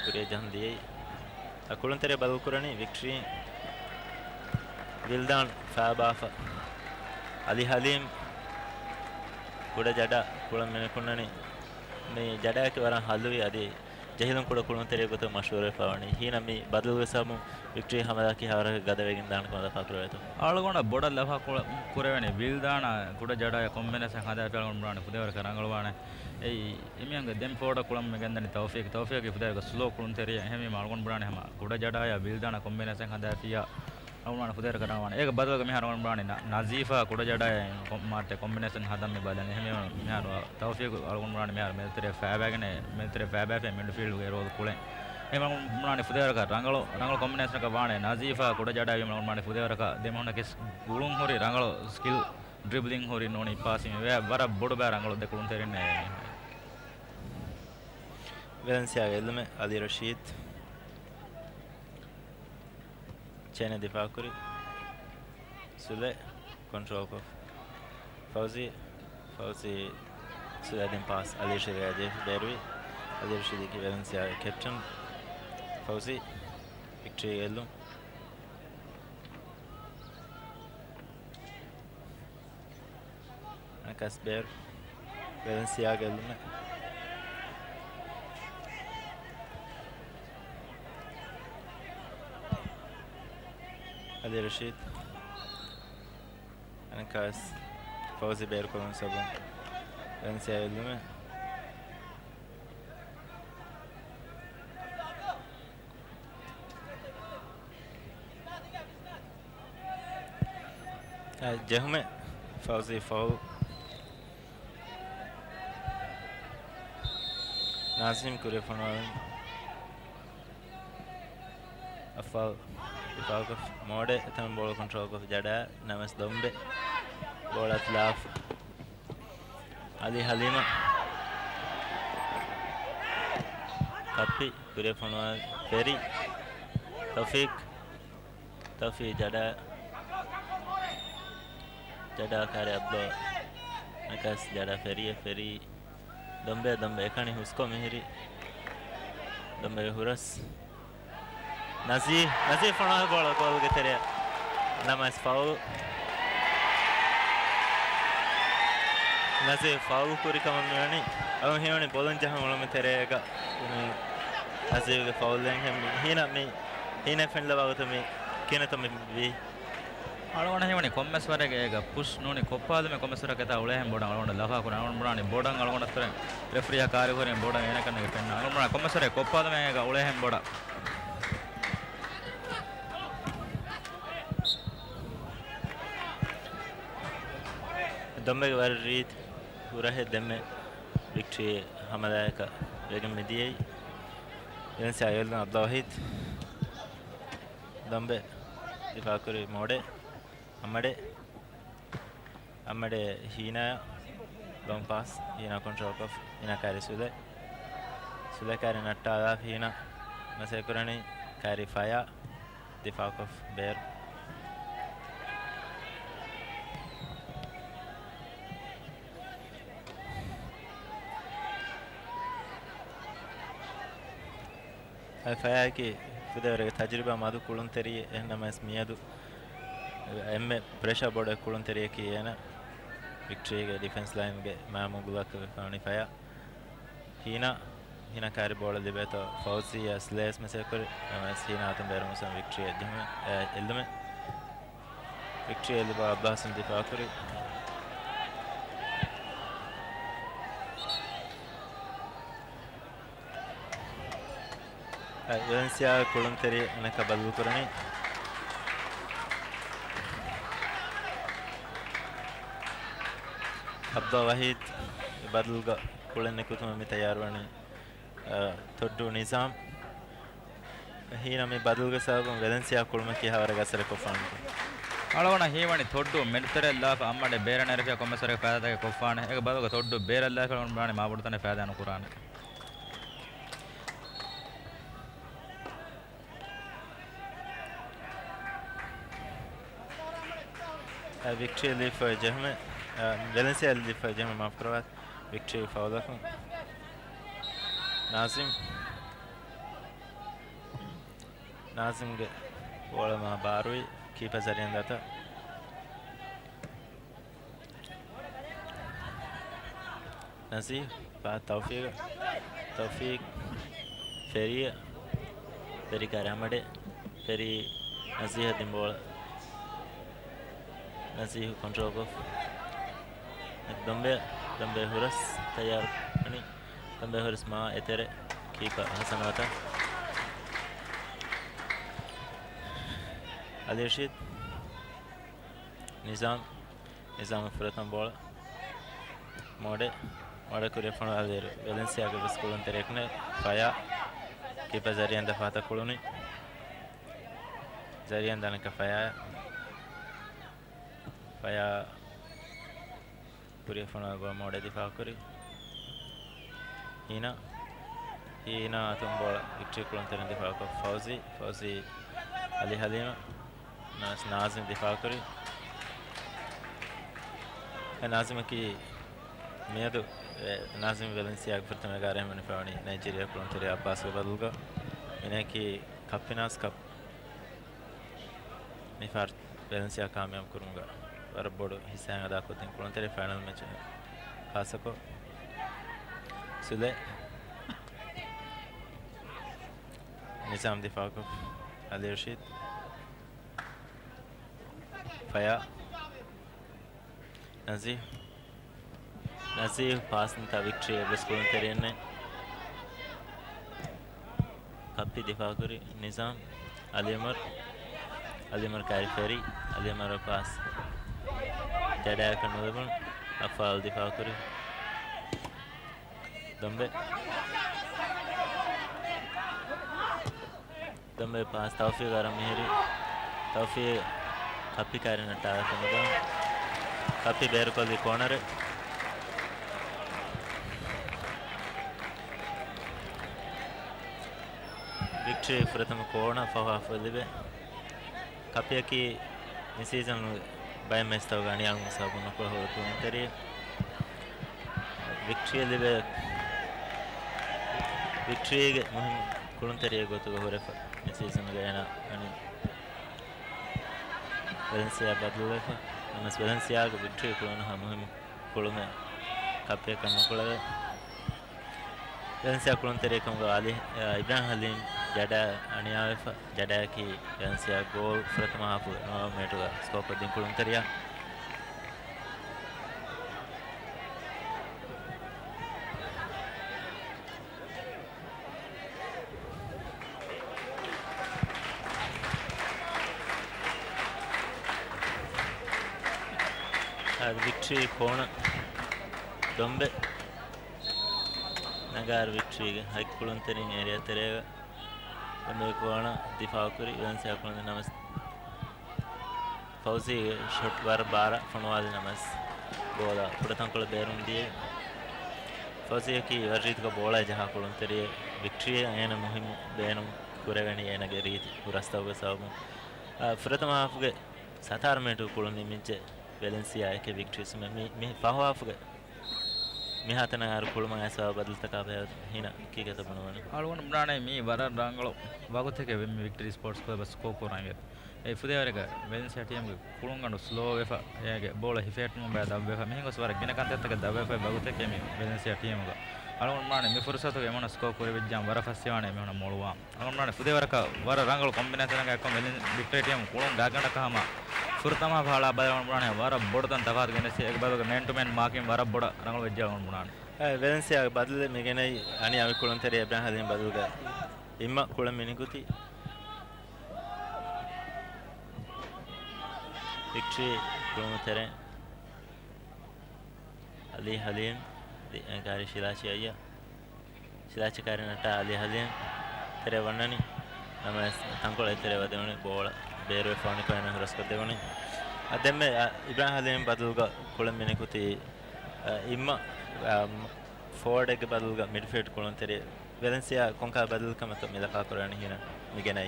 Kuri jahan diye akulun tere badal kurani victory Vildan Fabafa Ali Halim kuda jada kulan mene kunnani me jada ke waran halwi adi jahilun kuda kulun tere goto mashhur fawani hina me badal wesamu victory hamada ki hawara gada wegin dan ko da fakrueto algona boda lafa kurevene Vildana kuda jada combination hada pelgon brane pudera karangalwane ei imianga dem foda kulam megandani tawfiq ki pudera slow kulun tere hemi algon brane hama kuda jada ya Vildana combination hada fiya algona pudera karangalwane ega badalga me algon brane nazifa kuda jada marte combination hada me badane hemi me tawfiq algon brane me meltere fabagane meltere fabafe midfield ge role kulen emang mulane pudera ka rangalo combination ka wane nazifa kuda jada emang mulane pudera ka demona kes gulung hori rangalo skill dribbling hori noni passing we bara bodu ba rangalo de kulun terine Valencia elme Ali Rashid Chene Difa Kuri Sule control of Fauzi Suladin pass Ali Rashid Berwi. Ali Rashid ki Valencia captain Fauzi victory yellow. Akas Ber Valencia yellow. Ali Rashid Akas Fauzi Ber kolon sabun Valencia yellow. Jehme Fauzi foul. Nazim kure fanal. Afal difaq of mode tam ball control of Jada Namas Dombe. Ball at laugh. Ali Halima. Kapi kure fanal. Ferry. Tawfiq Jada. Jada kare ablo Akas Jada Ferry Dombe ekani husko mehri Dombe huras Nazir fana goal ge tere Namas foul Nazir foul kuri kamam nani aw hewani bolan jahan wala me tere ga Nazir ge foul len hem hina fenla bagata me kenata me vi alona hewani commerce warege ega push noni koppadu me commerce warege ta ule hem bodan alona lafa kuna alona burani bodan alona tere referee ya kare horen bodan ena kanne penna alona commerce warege koppadu me ega ule hem boda Dombe warit urahe demme victory hamada ka regem mediyai Valencia yelna Abdulwahid Dombe difakuri mode Amade Hina long pass Hina control of Hina carry Sule carry Natta Hina Masekurani carry fire Difak of Bear fire ki fudere tajriba madu kulun teri ennamas miyadu emme pressure board kulun teri ki ena victory ge defense line ge mamu gulak fani fire hina kari board libeto Fauzi slash mesekur mas hina atum beru musam victory eldume victory elba abbasan difakuri Valencia kulun teri anaka badlu kurani Abdulwahid badluga kulenne kutuma mi tayar wani toddu Nizam hina mi badluga sabun Valencia kulma ki hawara gasare kofan alona hewani toddu medtere lafa ammade berana refa commerce warege faada ge kofana ega baduga toddu beralla kalon burani ma bodutane faada anu kurane victory leaf Jehme Valencia leaf Jehme maaf karwat victory foul ko Nazim ge bola ma barui keeper zariyan data Nazir ba Tawfiq Ferry kare amade Ferry Nazir din bola Nazir control of Dombe huras tayar ani Dombe huras ma etere keeper Hasanwata Ali Rashid Nizam furatan bola mode kure fana alir Valencia ge biskulun terekne faya keeper zariyan da fata kuluni zariyan danaka faya kure fana go mode difa kuri hina atum bola victory kulun teren difa ko Fauzi Ali Halima Nazim difa kuri Nazim ki miyadu Nazim Valencia ප්‍රථම කාර්යම වෙන ප්‍රවණි නයිජීරියා කුලන්තරේ අබ්බාස් බදල්ග එනකි කප්පිනාස් කප් මිෆාර් Valencia කාමයාම් කරුංගා වර බොඩ හිසෑන් අදා කොතින් කුලන්තරේ final match කාසකෝ සුලේ निज़ाम दिफा को अली रशीद फया नज़ीर पास था victory बिस्कुल तेरे ने कप्पी दिफा करी निज़ाम अली उमर कैरिफेरी अली उमर पास जड़ा का नज़र अफ़ाल दिफा करी दम्बे पास तौफीक आरा मेहरी तौफीक कप्पी कार्य नटाया कमगा कप्पी बेर को दी कॉर्नर विक्ट्री प्रथम कोना फवा फलिबे कप्पी की इस सीजन बाय मैच तो गानी आंग सब नको हो तो तेरी विक्ट्री लिबे विक्ट्री मुहिम कुलंतरिया गोतु होरेफ सीजन गयना अनि वेलेंसिया बदललेफ नमस वेलेंसिया को विक्ट्री कुलन हम कुलमे कप्पे कन्न कुलवे वेलेंसिया कुलंतरिया कम आली इब्राहिम हलीम जडा अनियावेफ जडा की वेलेंसिया गोल प्रथम हाफ 9 मिनट का स्कोर दिन कुलंतरिया विक्ट्री कोण दොම්බೆ नगार विक्ट्री हाई कुलंतरी एरिया तेरेगा दොම්බೆ कोण दिफा करी वेलेंसिया कुलन नमस फौजी शॉट बार 12 फनवाल नमस बोला प्रथम कुल बेरुम दिए फौजी की वर्जित का बोला जहां कुलंतरी विक्ट्री आयन मुहिम बेनुम कुरेगणी एनगे रीति पुरस्ताव के सब प्रथम हाफ के 17 मिनट कुलन मिंचे वेलेंसिया के विक्ट्री में मी फाहाफ के मी हाथना यार कुलमा ऐसा बदल तक आवे हिना की कहते बनवाने आलवन बनाने मी बारा डांगलो बागुते के विक्ट्री स्पोर्ट्स को बस को कोरांगे ए फुदेवरेगा वेलेंसिया टीम के कुलंगनो स्लो वेफा यागे बोल हिफेट नु बे दबेफा मी गोस वार गिना कांते तक दबेफा बागुते के मी वेलेंसिया टीम का आलवन बनाने मी फुरसत के मन स्को कोरे विज्जाम वर फस्याने मी होना मोळवा आलवन बनाने फुदेवरका वर रांगलो कॉम्बिनेशन का को विक्ट्री टीम कुलंग गागण कामा फुरतमा भाला बदलवन बनाने वारा बोडतन तवात गने से एक बार मैन टू मैन मार्किंग वारा बोड रंगल वेज्जावन बनाने वेलेंसिया बदले मेगने अनि अवे कुलंतरी इब्राहिम हलीम बदलगा इम्मा कुलम मिनिकुती विक्ट्री कुलंतरी अली हलीम कारी शिलाची आया शिलाची कारी नटा अली हलीम तेरे वन्ननी नमस तंकोले तेरे वदवने बोल ಬೇರೆ ಫಾನಿ ಕಾಯನ ರಸ್ಕದೇವನಿ ಅದೆಮ್ಮೆ ಇಬ್ರಾಹಿಂ ಹಲೀಮ್ ಬದಲ್ಗ ಕುಳಂ ಮಿನಿಕುತಿ ಇಮ್ಮ ಫಾರ್ವರ್ಡ್ ಗೆ ಬದಲ್ಗ ಮಿಡ್ಫೀಲ್ಡ್ ಕುಳಂತರಿ ವೆಲೆನ್ಸಿಯಾ ಕೊಂಕಾ ಬದಲ್ಕ ಮತ ಮಿಲಕಾ ಕೊರಾನಿ ಹಿನ ಮಿಗೆನೈ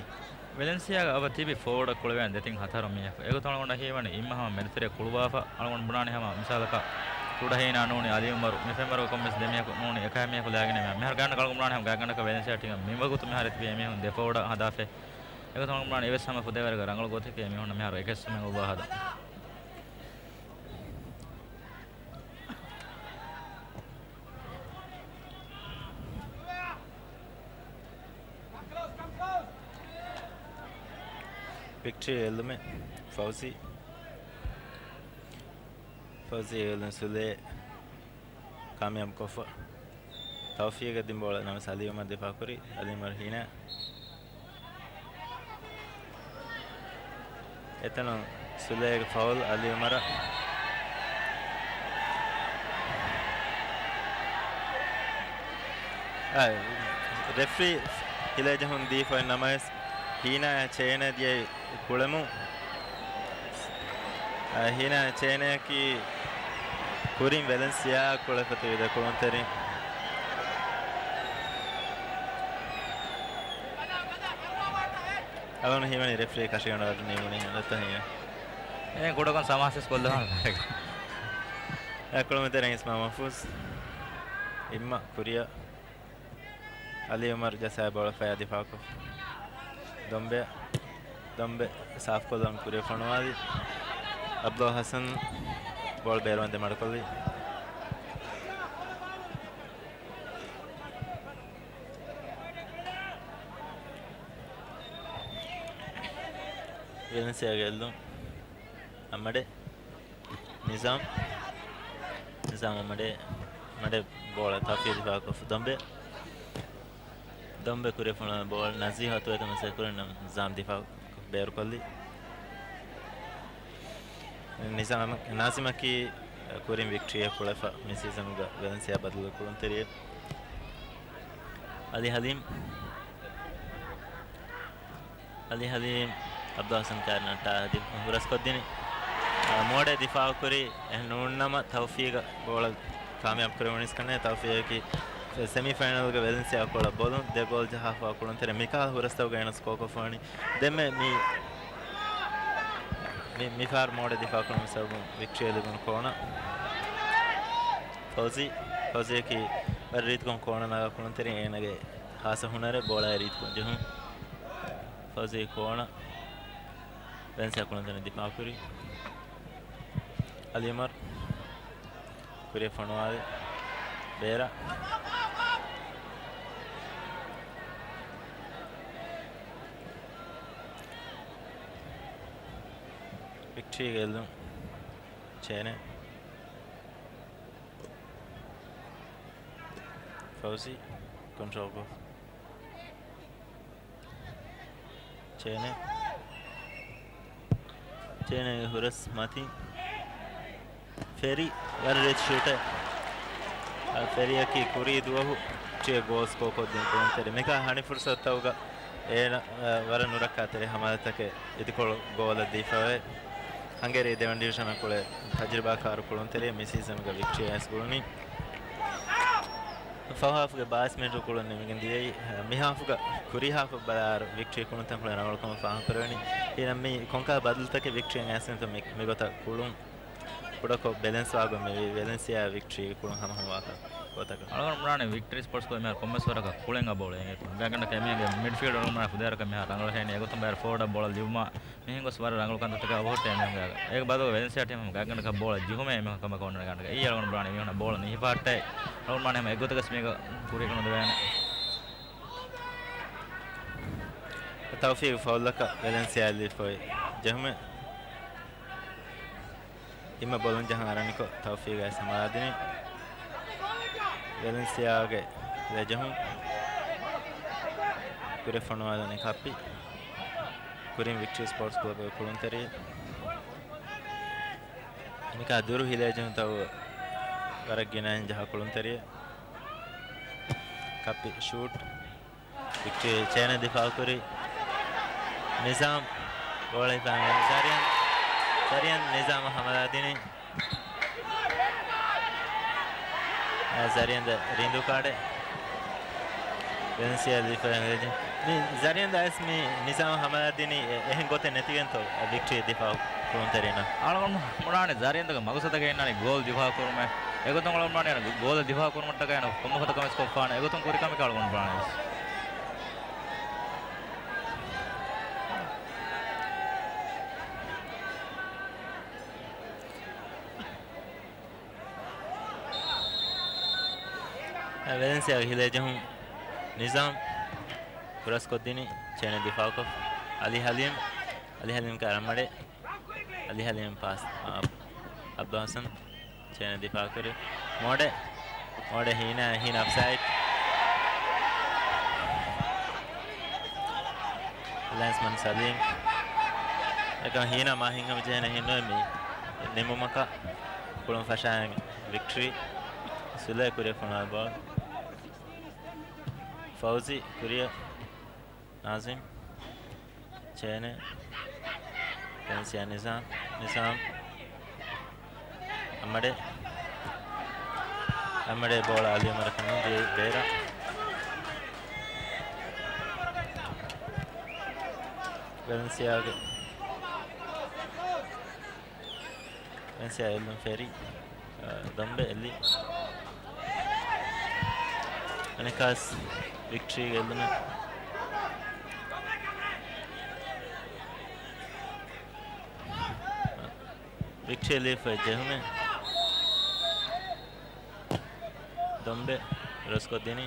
ವೆಲೆನ್ಸಿಯಾ ಅವ ತಿಬಿ ಫಾರ್ವರ್ಡ್ ಕುಳವೆ ದೆತಿಂ ಹತಾರ ಮಿಯ ಏಗ ತಣಗೊಂಡ ಹೇವನಿ ಇಮ್ಮ ಹಮ ಮೆಲ್ತರೆ ಕುಳವಾಫ ಅಳಗೊಂಡ ಬುನಾನಿ ಹಮ ಮಿಸಾಲಕ ಕುಡ ಹೇನ ನೋನಿ ಅಲಿ ಉಮರ್ ಮಿಫೆಮರ್ ಕೊಮ್ಮಿಸ್ ದೆಮಿಯ ನೋನಿ ಎಕಾಮಿಯ ಕುಲಾಗನೆ ಮೆಹರ್ ಗಂಡ ಕಳಗೊಂಡ ಬುನಾನಿ ಹಮ ಗಂಡ ಕ ವೆಲೆನ್ಸಿಯಾ ಟಿಂಗ ಮಿಮಗುತು ಮೆಹರ್ ತಿಬಿ ಎಮೆ ಹೊಂದೆ ಫಾರ್ವರ್ಡ್ ಹದಾಫೆ एक तो हम एवं समय फुदेवर का रंगल गोथे के मैं होना मैं एक समय उबा हदा विक्ट्री एल में फौजी एल सुले कामयाब कोफा तौफीक दिन बोला नाम साली उमर दिफा करी अली मरहीना इतना सुले फाउल अली उमर रेफरी हिले जहुन दी फॉर नमस हीना चेने दिए कुलमु हीना चेने की कुरिम वेलेंसिया कुलफते विद कुलंतरी अवन हिमनी रेफरी काशिगंड नीमुनी नता हिया ए गोडकन समासेस कोल्ला कुलमते रंगिस महफूज imma Kuria Ali Umar jasa bola fa difa ko Dombe saaf kolan Kuria fanwadi Abdul Hasan ball beerwande madkolli Valencia geldu amade Nizam amade ball tafi difa ko Dombe Kuria fana ball Nazi hatu eta mase kuran Nizam difa beer kolli Nizam Nazimaki Kurim victory pulafa me season ga Valencia badal kulun teriye Ali Halim Abdul Hasan karna ta huras koddini mode difa kuri nunnama tawfiq goal kamyab kurewnis kanne tawfiq ki semi final ga Valencia kola bolun de goal jaha kulun tere mika huras taw ga score ko fani demme mi far mode difa kulun sabu victory legun kona Fauzi ki rit kon kona na kulun tere enage hasa hunare bola rit kon jehun Fauzi kona Valencia kulun tere difa kuri Ali Umar Kuria fanwadi Bera victory geldu Chene Fauzi control go Chene huras mati Ferry rich shooter Ferry ki kuri duahu che goals ko din kon tere meka hani fursat tawga ena wara nurakka tere hamalata ke idikol goal difawe Hungary devan division kole tajriba kar kulon tere me season ga victory as gulni half ga 22 minute kulon nemigen diyai mi half ga kuri half balar victory kulon tan kulon awal kom fa karani ena me konka badalta ke victory as to me gota kulon Pudako balance wago me Valencia victory kulon hama waka gotaka algon mrane victory sports ko me commerce waraka kulenga bole gaganda ke me midfield ro mra fudera ka me rangala hen egotum ber forward ball livma mehengo swar rangala kan taka over time me ek bado Valencia team gaganda ka ball jihume me kama kon gaganda e algon mrane me na ball ni patte algon mrane me egotaka smega kuri kono devane tawfiq faulaka Valencia li foi jehume imma bolon jahan araniko tawfiq ay samaradini Valencia ge lejahun kure fanwada ne kappi kurin victory sports club kulun teri nika duru hilejahun taw warak ginan jaha kulun teri kappi shoot victory chena difa kuri Nizam golai pan Sarian Nizam Hamaladini Zarian da rindu kade Valencia different ni Zarian da ismi Nizam Hamaladini ehen gote netigento victory difa kulonterina algon murane Zarian da magusata ge nani goal difa kurume egoton algon murane goal difa kurumata ge na kommota kame score fana egoton kuri kame algon murane Valencia hilejahun Nizam kuras koddini chene difa ko Ali Halim ka ramade Ali Halim pass Abdul Hasan chene difa kore mode hina offside Lansman Salim eka hina mahinga jene hinno mi nemumaka kulon fashan victory Sule Kuria final ball Fauzi Kuria Nazim Chene Valencia Nizam Amade ball Ali Umar kanu Bera Valencia Ellen Ferry Dombe Elli අනිකාස් victory ගෙල්ලන victory ලීෆ් ජෙහුමේ දොම්බේ රොස්කොදිනි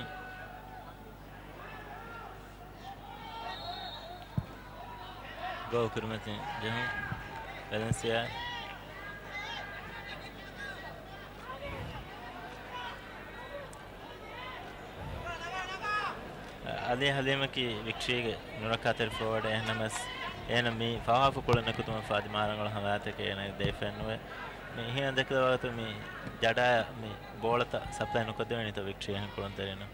ගෝ කරමති ජෙහුම් Valencia Ali Halimaki victory Nurakater forward ehnamas enami fahafu kulana kutuma fadi marangol hamata ke ena defenwe me hian dekla tu me jada me bolata supply nokadeni to victory hen kulanterena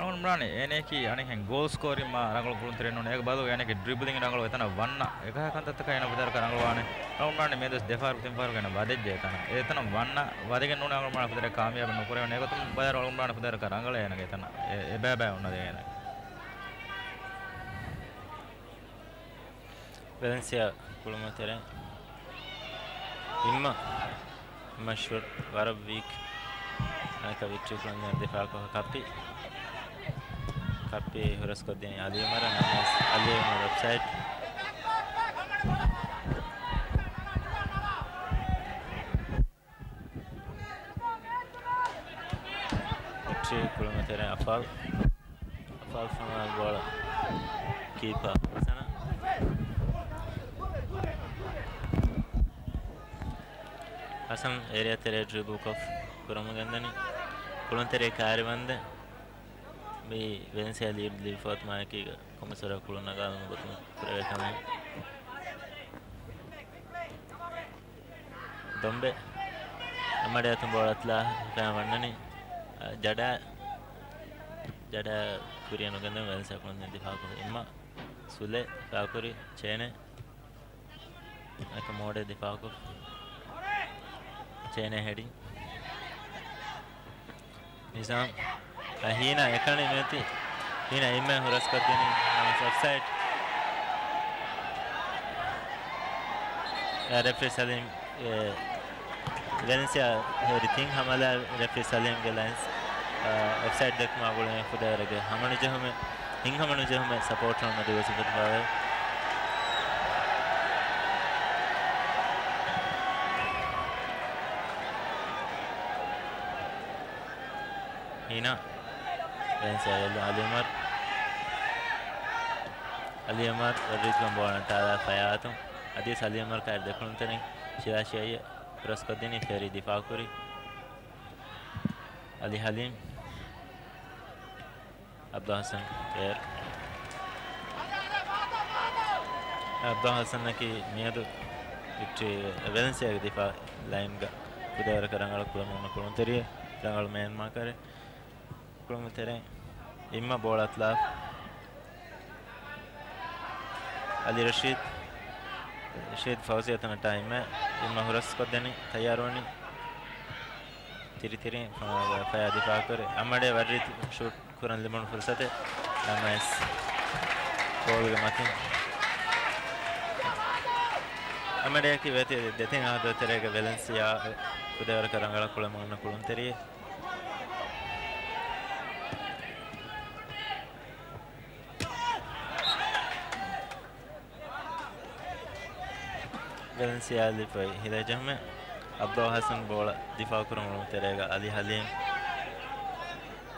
අනුන් මරානේ එනේ කි අනෙකෙන් goal ස්කෝරින් මා රංගල පුරුන් තරෙන්න ඕනේ ඒක බලව එනේක ඩ්‍රිබ්ලින් රංගල එතන වන්න එකහකන්තත් කයන විතර කරංගල වානේ අනුන් මරානේ මේ දස් දෙපාරු තින් පාරු ගන වදෙජ්ජ එතන වන්න වදගෙන ඕනේ අනුන් මරානේ විතර කාමියාබ නොකරවන ඒක තුන් බයර අනුන් මරානේ විතර කරංගල එනක එතන ඒ බෑ බෑ උන්නද එන Valencia kulamatere imma mashhur warab week anaka victory kulanne defa ko kappi horoskodeni Ali Umar namas Ali Umar website victory kulamatere afal from a goal keeper sana Hasan area tere dribble of Kuramagandani Kulantere Karivande me Valencia lead for Maki Commissar Kulanagal Kurakame Dombe Amadatum Boratla Kavanani Jada Kurianoganda Valencia Kulan the Hako Imma Sule Kakuri Chene Akamode the Pako Chene heading Nizam Hina Ekani Meti Hina Ime Horaskatini offside referee Salim Valencia everything Hamala referee Salim Galans offside dek magule fudarage hamani jehume hinhamanu jehume support run divas futball hina Valencia Ali Umar ritlam bola tada fayatum adi Ali Umar ka dekunuteni shirashiya proskodini feri difa kuri Ali Halim Abdul Hassan player Abdul Hassan ki miyadu victory Valencia ke difa line ga kudara karangal kulon teriye rangal main ma kare kulon tere imma ball atla Ali Rashid Fauzi atana time mein imma huras ko deni tayyar honi tiri faya difa kare amade warri shoot kuran limon fursate nice goal ge matin amade ki vete detin ado terega Valencia kudawar karangala kulamana kulun teriye Valencia lifai hilajam mein Abdul Hassan bola difa kurun terega Ali Halim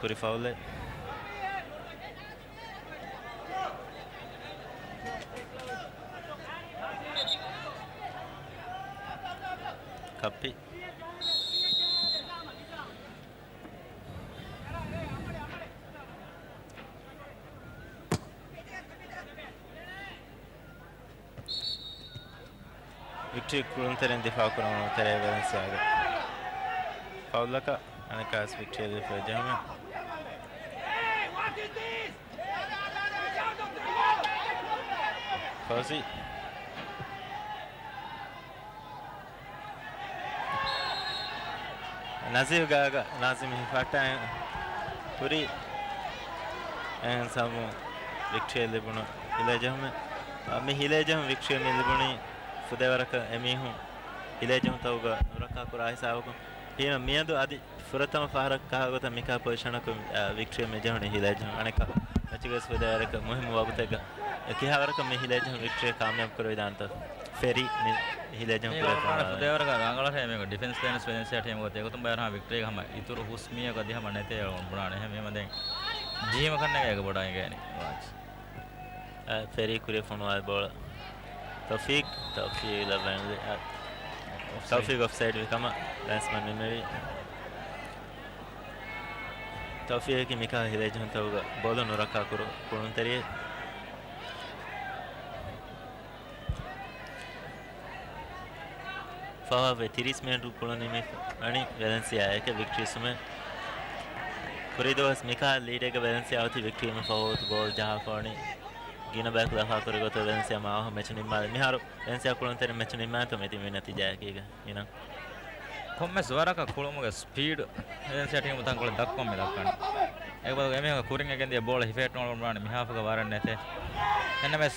kuri faule kappi victory kurun teren difa kurun tere Valencia ga faulaka anakas victory difa jama Fauzi Nazim gaga Nazim hifata puri en samu victory libunu hilajam me hilajam victory ne libuni fudewaraka emihu hilajam tawga nuraka kura hisabuku hina miandu adi furatama farak kahagota mika positionaku victory me jehuni hileja aneka matches vedaraka muhim wagutega kihawaraka me hileja victory kamyab kurvidanta ferry hileja kurvidanta vedaraka rangala he me defense lanes Valencia team gote egotum bayar ha victory gama ituru husmiya ka dihama nete on bunane he me den jihima kanne ga boda ngene watch ferry kure fonwa ball Tawfiq 11 Tawfiq offside kama linesman memory Tawfiq ki mika hileja tawga ball nuraka kurun teriye Fawa 30 minute kulani me ani Valencia ek victory sume Kuridos mika lead එක Valencia අවති victory me forward ball jaha fani gina back dafa kurigot Valencia ma match nimma miharu Valencia kulanteri match nimma to meti me natija kiga ina komme suwaraka kulumuge speed Valencia team utan kole dakkom me dakkani ek badu eme kuring egen dia ball hifet non bunane mihafuga waran nete henna mes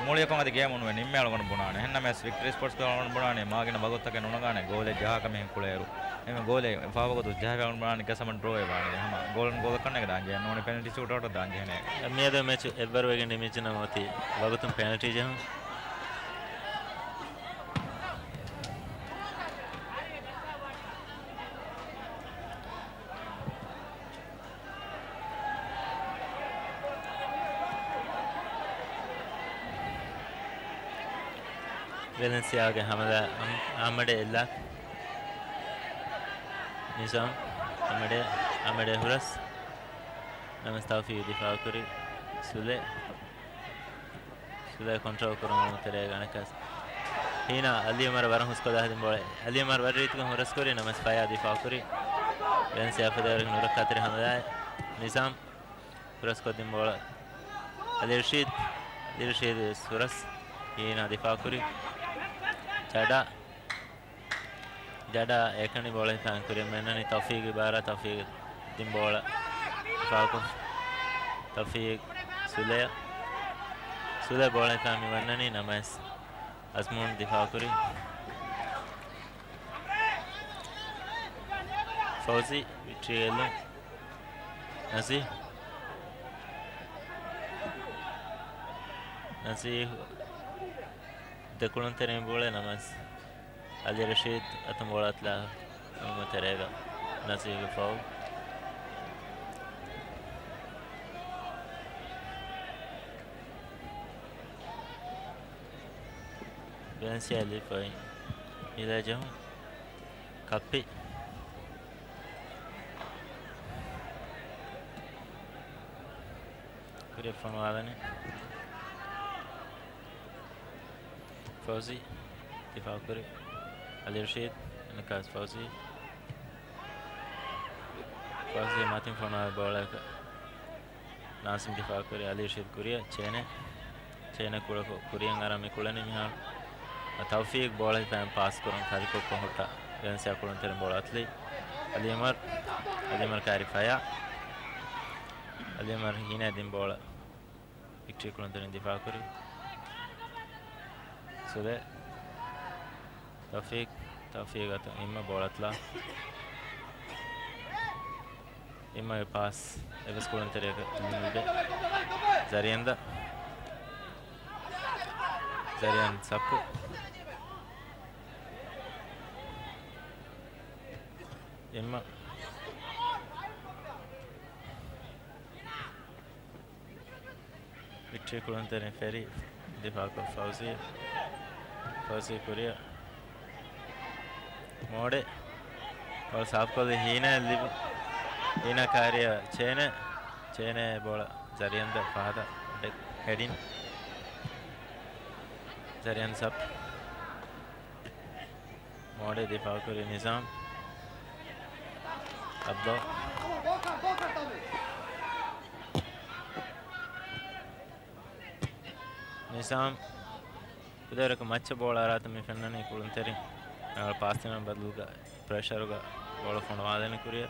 muliya kon adi game onwe nimme algon bunane henna mes victory sports algon bunane magina bagottake nunagane gole jaha kame kuleru eme gole fawago tu jaha algon bunane kasaman draw e bani hama goal kanne ga danje none penalty shoot out danje ne miyada match ever wegen image na moti bagotum penalty jaha Valencia ke hamada amade illa nizam amade huras namastafi difa kuri sule control koron tere ganakas hina ali umar waran husko da din bole ali umar warit ko huras kori namas faya difa kuri Valencia feder nur khatir hamada nizam huras ko din bole ali rashid huras hina difa kuri Jada ekani bola fan kuri menani Tawfiq bara Tawfiq din bola Falco Tawfiq Sule bola fan menani namas Azmun difa kuri Fauzi victory elo Nasi Dekulun terin bola namas Ali Rashid atam bola atla uma terega nasi foul Valencia ali foi ila jam kapi kure fanwalane Fauzi difa kuri Ali Rashid nakas Fauzi matin fana bola ka Nasim difa kuri Ali Rashid kuriya chene kula ko kuriyan arame kulane miha Tawfiq bola fan pass kurun khali ko hota Valencia kulun ter bola atli Ali Umar kari faya Ali Umar hina din bola victory kulun ter difa kuri Sule Tawfiq atau imma bolatla imma pass evas kulan tereka Zarian sappu imma victory kulan tere ferry difa ko Fauzi Korea Mode और साफ को हीना कार्य चेने बोला जरियन the फादा heading जरियन सब मोड़े दिफा करे निजाम Abdo निजाम उधर एक मच्छ बॉल आ रहा था मैं फिर नहीं कुलन तेरी और पास में बदलूगा प्रेशर होगा बॉल फंडवा देने कुरिया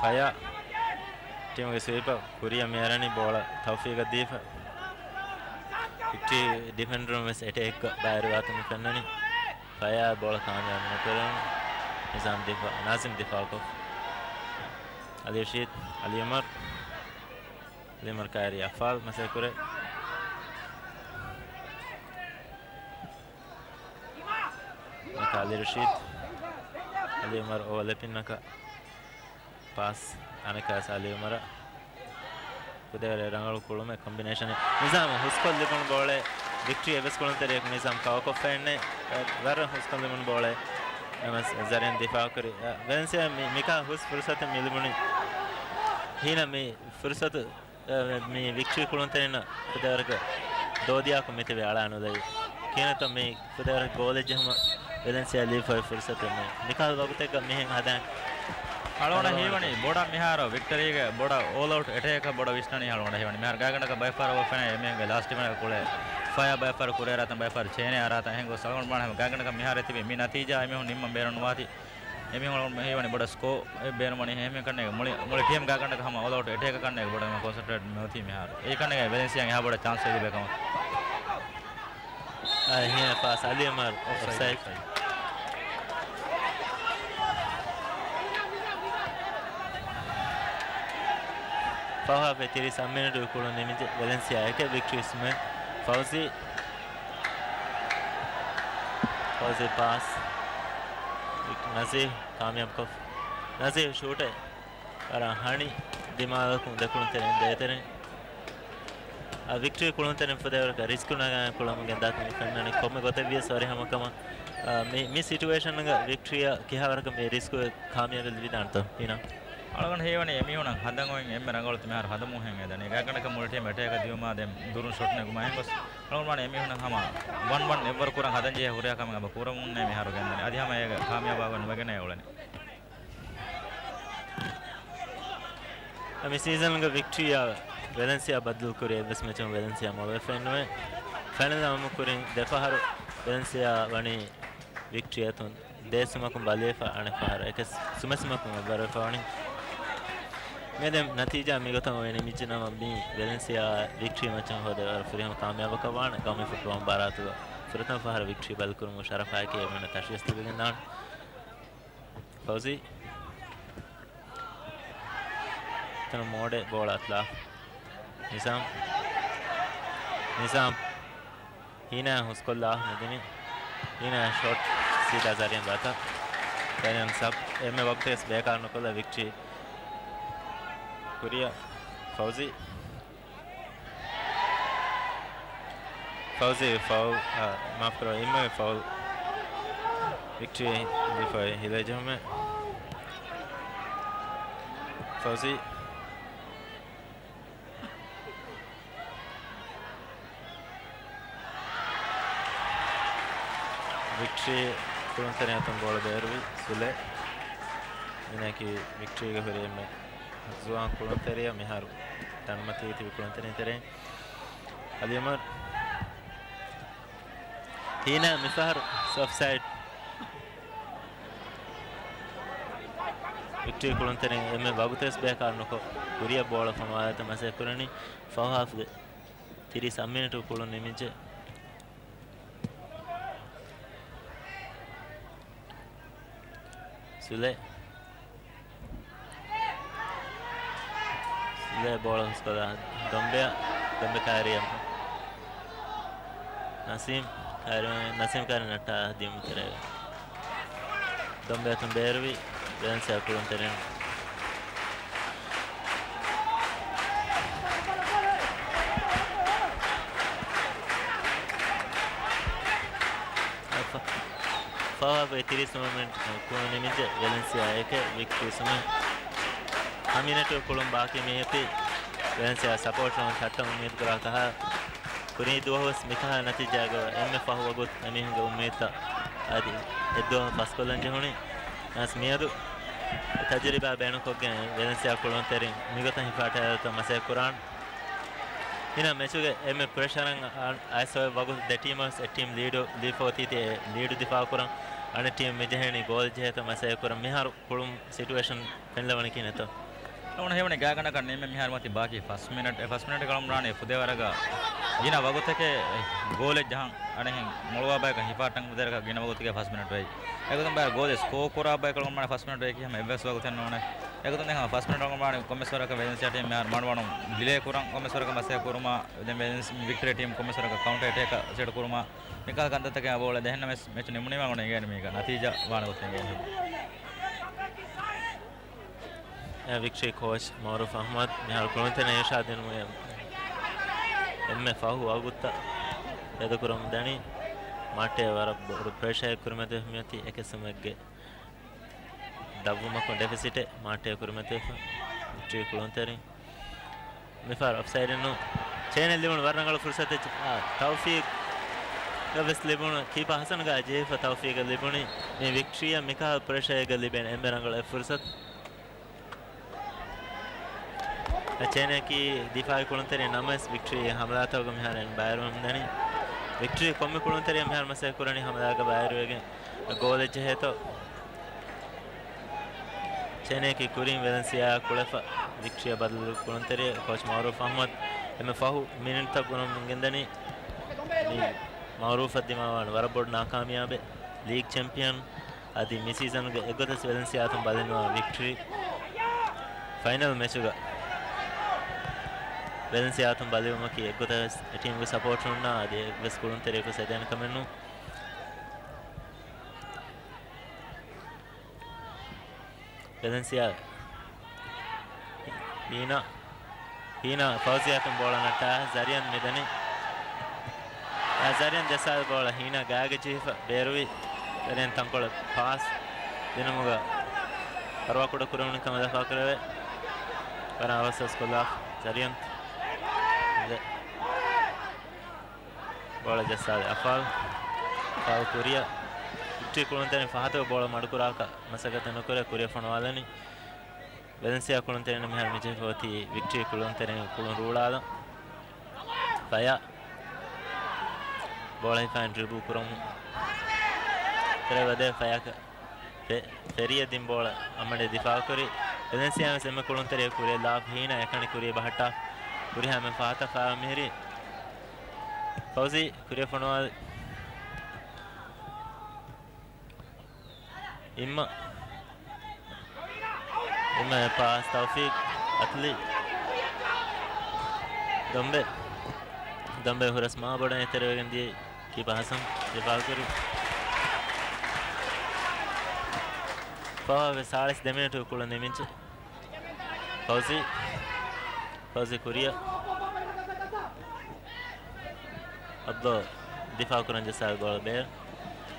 फाया टीम के स्वीपर कुरिया मेरा नहीं बॉल तौफीक दीफ victory defender में से attack बाहर बात में करना नहीं फाया बॉल कामयाब न करें नाजिम दिफा को अली रशीद अली उमर कायरी अफाल मसे करे अली रशीद अली उमर ओले पिन्ना का पास आने का अली उमर कुदेरे रंगल कुलों में कॉम्बिनेशन है निजाम उसको लिखने बोले विक्ट्री एवस कुलों तेरे एक निजाम का फैन ने वर उसको लिखने बोले एमस ज़रेन दिफा करे वेलेंसिया मिका हुस फुर्सत मिलमुनी ही ना मी फुर्सत मी विक्ट्री कुलों तेरे ना कुदेरे का दो दिया को मिते वे आला अनुदाई किन्हें तो मी कुदेरे गोले जहाँ वेलेंसिया लीफ फुर्सत में मिका वक्त का मिहें आदान हलवण हेवणी बोड़ा मिहारो विक्टरी के बोड़ा ऑल आउट अटैक बोड़ा विष्णु हलवण हेवणी मिहार गागण का बायफार ओपन है में लास्ट में कोले फाया बायफार कुरे रहा था बायफार छेने आ रहा था हेंगो सलवन बाण गागण का मिहार थी मी नतीजा में निम्म बेरन वाती एमी हलवण हेवणी बोड़ा स्को बेरन मणि हेमे करने मुळे मुळे टीम गागण का हम ऑल आउट अटैक करने बोड़ा में कंसंट्रेट में होती मिहार ये करने का वेलेंसिया यहां बोड़ा चांस है बेका यहाँ पास अली उमर ऑफसाइड फाहा पे 30 मिनट कोलों ने मिले वेलेंसिया के विक्ट्री में फौजी पास नज़ीर कामयाब को नज़ीर शूट है और हानी दिमाग को देखने तेरे देते हैं विक्ट्री कोलों तेरे फुदेवर का रिस्क ना गया कोलों में गंदा तो करना नहीं कम में गोते भी सॉरी हम कम मी सिचुएशन ना विक्ट्री क्या वर्ग में रिस्क कामयाब भी दांतो ही ना अलगन हेवणी एमी होना हदंगोइंग एम रंगोल तुम्हार हदमु हेंगे दने गागण का मुल्टे मेटे का दियो मा दे दुरु शॉट ने घुमाए बस अलगन माने एमी होना हम 1-1 एवर कुरा हदन जे हुरिया का में पूरा मुन्ने में हारो गंदने आदि हम एक कामयाब आगन वगने ओलने अमी सीजन का विक्ट्री या वेलेंसिया बदल करे बस में चम वेलेंसिया मोबाइल फैन में फाइनल हम करे देखो हर वेलेंसिया वनी विक्ट्री तो देश में कुम बालेफा आने फार एक सुमस में कुम बालेफा वनी मेरे नतीजा में गता हुए नहीं मिचना मम्मी वेलेंसिया विक्ट्री में चम हो दे और फिर हम कामयाब कवान गांव में फुटबॉल बारात हुआ फिर तो फार विक्ट्री बल करूँ मुशर्रफ है कि मैंने ताशीस तो बिगनान फौजी तो मोड़े बॉल अतला निज़ाम हीना उसको लाह नदीनी हीना शॉट सीधा ज़रियन बाता पहले हम सब में वक्त इस बेकार नुकला विक्ट्री कुरिया फौजी फाउल माफ करो इनमें फाउल विक्ट्री दिफा हिले जो में फौजी विक्ट्री तुरंत नहीं तुम बोल दे रही सुले इन्हें की विक्ट्री के फिर में जुआं कुलों तेरे या मिहार तन्मती थी कुलों तेरे तेरे अली उमर हीना मिफार ऑफसाइड विक्ट्री कुलों तेरे में बाबूतेस बेकार नको कुरिया बॉल फनवाया तो मसे कुरनी फाहाफ 30 मिनट कुलों ने मिचे सुले बॉल उसको दम्बे कारी नसीम कारी नट्टा दिम करेगा दम्बे तुम बेरवी बेन से कुलों तेरे फाहा पे 30 मिनट कुलों ने मिले वेलेंसिया एक विक्ट्री समय हमीने तो कुलों बाकी में ये पे वेलेंसिया सपोर्ट रहा था उम्मीद करा था कुनी दो हवस मिखा नतीजा का एम फाहुआ गुत अमीन का उम्मीद था आदि दो फास्कोलन जहोने नास मियादु तजुर्बा बैनो को गए वेलेंसिया कुलों तेरे मिगता ही फाटा तो मसे कुरान इना मैच के एम प्रेशर आइसो वगु द टीम लीड होती थी लीड दिफा कुरान अने टीम में जहनी गोल जे तो मसे कुरान मिहार कुलुम सिचुएशन पेनलवण की न तो ಅವನು ಹೇವಣೆ ಗಾಗಣ ಕಣ್ಣೆ ಮೆ ಮಿಹಾರ್ ಮತಿ ಬಾಕಿ ಫಸ್ಟ್ ಮಿನಿಟ್ ಕಳಂ ರಾಣೆ ಫುದೇವರಗ ඊන වගුතකේ ගෝලෙ ජහන් අනෙන් මොළවා බයක හිපාටන් මුදරක ගින වගුතකේ ෆස්ට් මිනිට් වෙයි එකතුම් බය ගෝලෙ ස්කෝර් කරා බය කලොම් මම ෆස්ට් මිනිට් වෙයි කියම එවස් වගුතන් නෝනේ එකතුම් දැන් ෆස්ට් මිනිට් රංග මානේ කොම්මස්වරක වෙලන්සියා ටීම් මෙහර මණවණු ඩිලේ කරන් කොම්මස්වරක මැසේ කුරුමා දැන් වෙලන්ස් වික්ටරි ටීම් කොම්මස්වරක කවුන්ටර් අටැක් සෙට කුරුමා මිකල් කන්දතකේ බෝල දෙන්න මෙච් නිමුනේ වංගොනේ ගෑනේ මේක නතිජා වාන ගොතෙන් ගෑනේ victory coach Maruf Ahmad mehar kulantene yashadin mu emme fahu agutta edakuram dani mate wara bodu pressure kurmete hmiyati ekesumegge davuma ko deficit mate kurmete victory kulantene mefar offside no channel libun warngal fursate tawfiq gabes libun kipa hasan ga jefa tawfiq libuni me victory meka pressure ga liben emberangal fursat Chennai की दिफाई कुलंतरी नमस victory हमला तो गम हारन बाहर हम नहीं victory कम कुलंतरी हम हार मसे कुरानी हमला का बाहर होगे गोल है तो चेन्नई की कुरीम वेलेंसिया कुलफा विक्ट्री बदल कुलंतरी कोच मारूफ अहमद हमें फाहू मिनट तक उन्हों मंगंदनी मारूफ दिमावान वरबोर्ड नाकामयाब लीग चैंपियन आदि मिस सीजन के एगोतस वेलेंसिया तुम बदलना विक्ट्री फाइनल मैच होगा Valencia atum balivuma ki ekota team ge support unna ade ves kulun tere ko sedan kamennu Valencia hina Fauzi atum bola nata Zarian medani Zarian desal bola hina gaage chifa beruvi Zarian tankola pass dinamuga arwa koda kurunu kamada fakrave para avasas kola Zarian bola jasade afal Korea victory kulantene fahato bola madukuraka masagata nokore Korea fanwalani Valencia kulantene mehar meje hoti victory kulantene kulun rulada faya bola ifan dribble kuram terevade faya feriya dim bola amade difa kori Valencia sema kulantene Korea lab hina ekani Korea bahata Korea me fahata fa mehri Fauzi Korea fanwal imma pass Tawfiq atli dambe huras ma boda eteregen die ki bahasam difa kori Fauzi 2 minute kulan neminche Fauzi Korea Abdo difa kuran jasa gol bear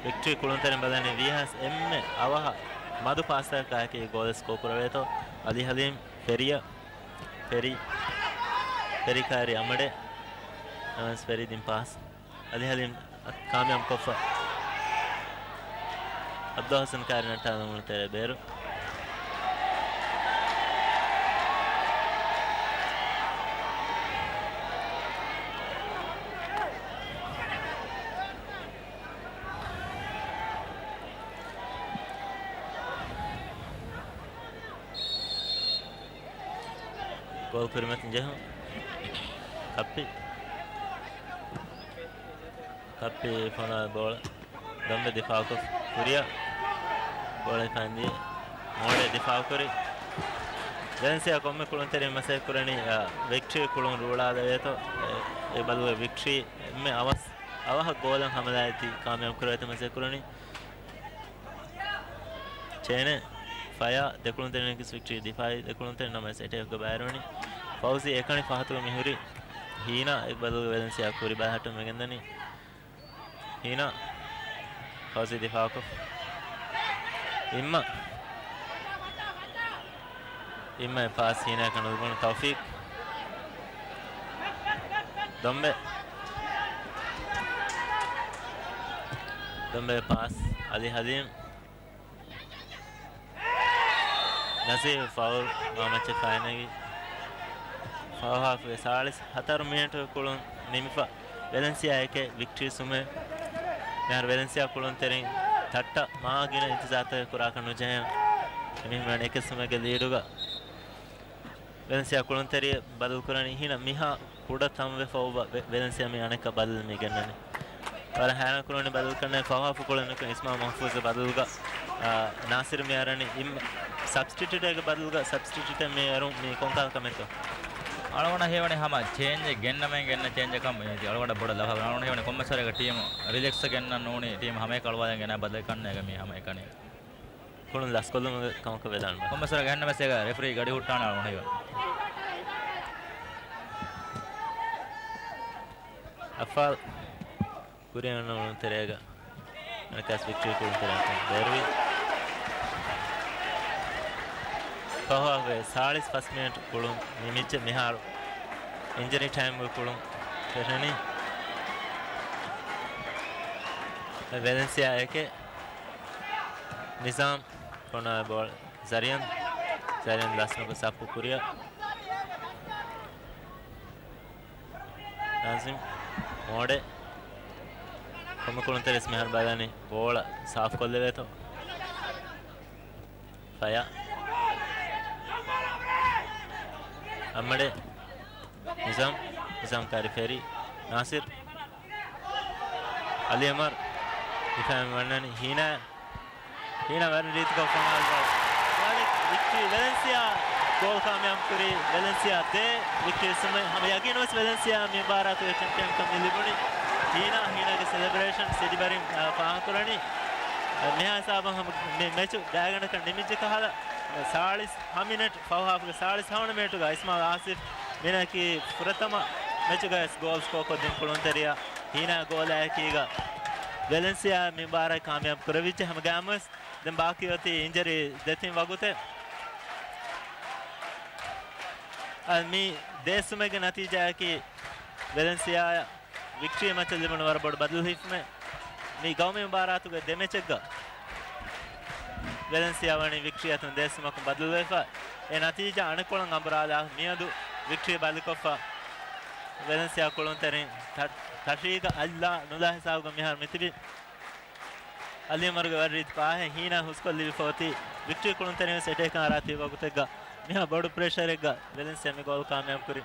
victory kulantene badane vihas emme avaha madu pasta ka ke gol score kuraveto Ali Halim Feri kari amade nas Feri dim pass Ali Halim kamyam kofa Abdo Hasan kari nata namun tere beru gol kurmet injah kappi fana bola dambe difa ko Korea bola fandi mode difa kori Valencia komme kuluntere mase kurani victory kulun rula deveto e balu victory me avaha golan hamalati kamyam kurate mase kurani chene fire dekuluntere kis victory difa dekuluntere namase ete ko baironi Fauzi ekani fahatu mihuri hina ek balu Valencia kuri bahatu megendani hina Fauzi difa ko imma pass hina kanu gun Tawfiq dambe pass Ali Halim Nasir foul match finally foul half 44 minute kulun nimifa Valencia eke victory sume nahar Valencia kulun terin tatta maagina intizata kurakanu jaya mihman eke sume ge leaduga Valencia kulun teri badal kurani hina miha kuda tamve fawwa Valencia me aneka badal me gennane wala hana kulone badal kanne fawafu kulone ko isma mahfuz badalga nasir me arani im substitute ega badalga substitute me arum me konkal kamento algona hevane hama change genna men genna change kam edi algona boda laha algona hevane kommesare ga team relax genna noni team hame kalwada genna badal kanne ga me hama ekane kulun las kolum kamaka vedan kommesare genna mesega referee gadi huttana algona hevane afal kuriano terega nakas victory kulun terega dervi kahave 41 minute kulun nimiche mihar injury time kulun terani Valencia eke Nizam kona ball Zarian lasno ko sapu kuriya Nazim mode komu kulun teres mihar badani ball saaf kolle veto faya Amade Nizam kari feri Nasir Ali Amar ifam wanani hina war reet ka final ball malik victory Valencia goal kamyab kuri Valencia de victory samay hum yakin was Valencia me barat champion kam milibuni hina ke celebration city bari pa kurani meha sab hum match dagana kan nimij ka hala 40 minute foul half 40 minute ga isma asif mena ki furatama match ga goal score ko din kulun teriya hina goal akiga Valencia me bara kamyab kuravich hum gamas den baki hoti injury detin wagute mi desme ke natija hai ki Valencia victory match liban war bod badal hif me mi gaw me barat ge demechega Valencia wani victory atun desma ko badal wefa e natija anekolan ambrala miyadu victory balikofa Valencia kolon terin tashiga alla nuda hisab ga mihar mitibi Ali marga warit pa hai hina husko livi foti victory kolon terin sete kan arati wagutega miha bodu pressure ega Valencia me goal kamyab kuri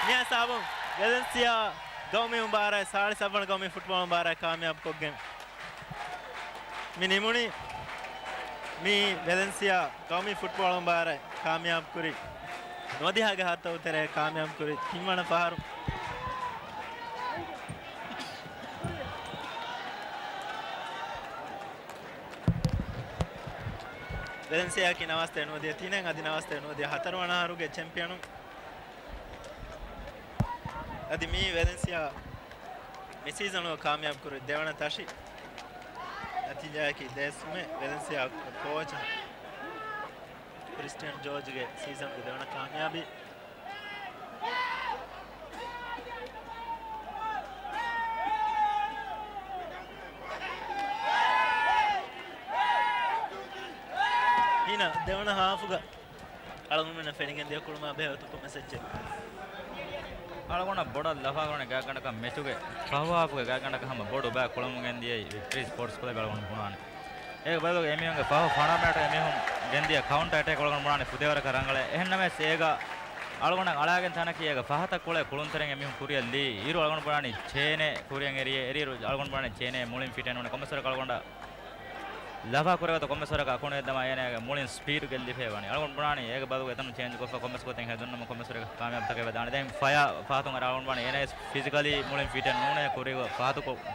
miha sabun Valencia gawme umbara 7.5 gawme football umbara kamyab ko game mi nimuni mi Valencia gawme football umbara kamyab kuri nodiha ga hatta utere kamyab kuri timwana paharu Valencia ki namaste nodiya tinen adi namaste nodiya hatarwana haruge championu adi mi Valencia me season lo kamyab kuru devana tashi natija ki desme Valencia coach Christian George ge season ge devana kamyabi hina devana half ga alagumena fenigen de kulma be hotu ko message algona boda lafa gone ga ganda ka mechuge pawa apuge ga ganda ka hama bodu ba kolumugen diye victory sports ko galgon punane ek balo emiyonge pawa fana mata emihun gendiya counter attack kolgon punane fudewara karangale ehenname sega algona alagen tanaki ega fahata kole kuluntereng emihun kuriyalli iru algon punane chene kuriyen eriye eriru algon punane chene mulin fiten one komesara kalgonda lafa kurega komesara ka akone dama ene mulin speed gelli fewani algon punani ega balu etanu change ko komes ko ten hedunna komesara kamyab take vedani den fire fahatun algon punani ene physically mulin fit and nune kurega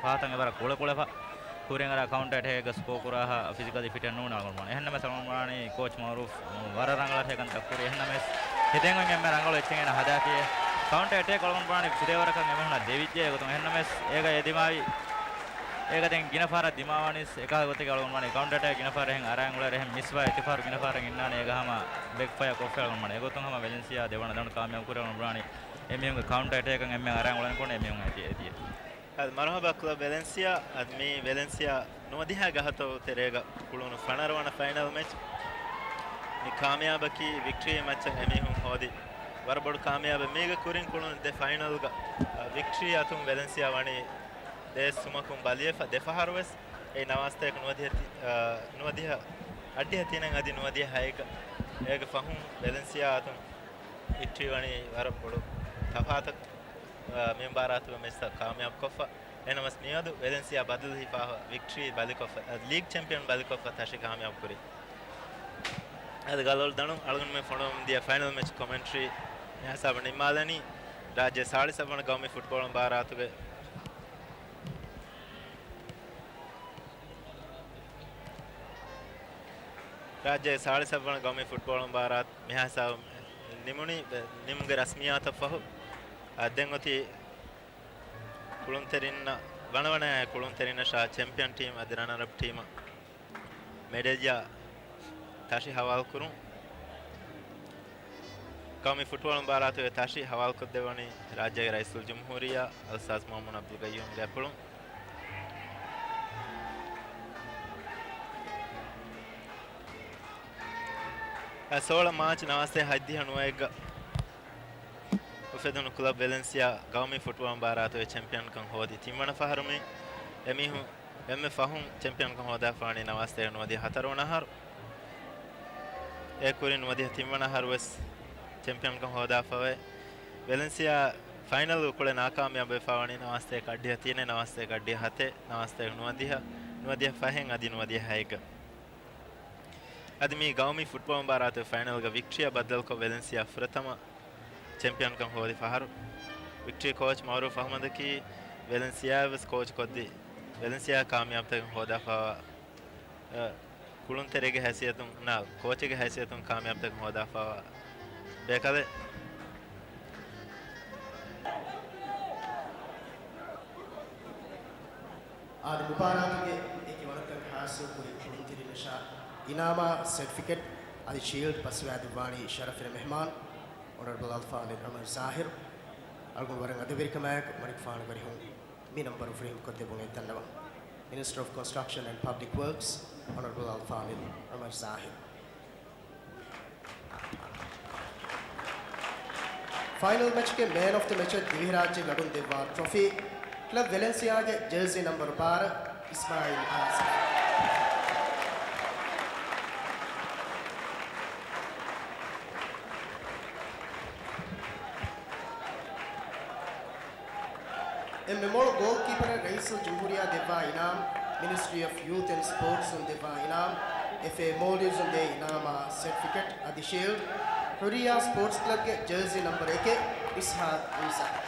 fahatan evara kole fa kuren ara counter attack score kuraha physically fit and nune algon punani ehna mes algon punani coach maruf wara rangala thekan takuri ehna mes heden emme rangalo echen hada ki counter attack algon punani fidewara kan emehuna devijje egotun ehna mes ega edimavi ega den ginafara dimawanis eka gote galgon mane counter attack ginafara hen arang ular hen miswa etifar ginafara innane ega hama backfire koffe galgon mane egoton hama Valencia devana dan kamyab kurana brani emiyunge counter attack kan emme arang ulan kon emiyun eti ad marhaba club Valencia ad mi Valencia nodiha gahato terega kulunu fanarwana final match ni kamyab ki victory match emihun hodi warbodu kamyab mega kurin kulunu de final ga victory atum Valencia wani sumakum baliyefa defaharwes ei namaste ek nuadiha addiha tinan adi nuadiha ega fahum Valencia atum victory wani war bodu tafatak membaratu mesta kamyab kofa enamas miyadu Valencia badal hifa victory balikofa league champion balikofa tashi kamyab kuri ad galol danu algun me fonom dia final match commentary ya sabani malani rajya 7 gawmi football baratuge राज्य 7.5 गांव में football बारात यहाँ सब निमुनी निम्गे रस्मियात फहु अदेंगोती कुलुंतेरिन वनवने कुलुंतेरिन शा champion team अदरनर team मेडेलिया Tashi हवाल करूं गांव में फुटबॉल बारात वे ताशी हवाल कर देवनी राज्य रईसुल जमहूरिया अलसाज मोहम्मद अब्दुल गयूम गैपुलुं सोल मार्च नवासे हद्दी हनुएग उफेदन क्लब वेलेंसिया गांवी फुटबॉल बारातो चैंपियन कं होदी तिमण फहरमे एमिहु एमे फहुं चैंपियन कं होदा फाणी नवासे नवदी हतरोन हर एकुरिन नवदी तिमण हर वस चैंपियन कं होदा फवे वेलेंसिया फाइनल कुले नाकामयाब फाणी नवासे कड्डी हतीने नवासे कड्डी हते नवासे नवदी फहें अदि नवदी हैग admi gaumi football barate final ga victory badal ko Valencia fratama champion kan hodi faharu victory coach Maruf Ahmad ki Valencia was coach koddi Valencia kamyab tak hoda fa kulun terege haisiyatun na coach ge haisiyatun kamyab tak hoda fa bekale आज मुबारक के एक वरतन हासिल पूरी kulun teri nasha इनामा certificate आदि shield पसवादिवाणी शरफ मेहमान honourable अल्फान अमर जाहिर अलगुन वरंग अदबिर कमाक मरिक फान वरी हूं मी नंबर ऑफ रिम कोते बुंगे तन्नवा minister of construction and public works honourable अल्फान अमर जाहिर फाइनल मैच के मैन ऑफ द मैच दिल्ली राज्य गडुन देवा ट्रॉफी क्लब वेलेंसिया के जर्सी नंबर 12 इस्माइल आसिफ A memorial goalkeeper Raisul Jamhuriya Deva Inam, Ministry of Youth and Sports on Deva Inam, FA Maldives on the Inama Certificate Adi Shield, Huriya Sports Club के jersey number 1 Ishaq Isa.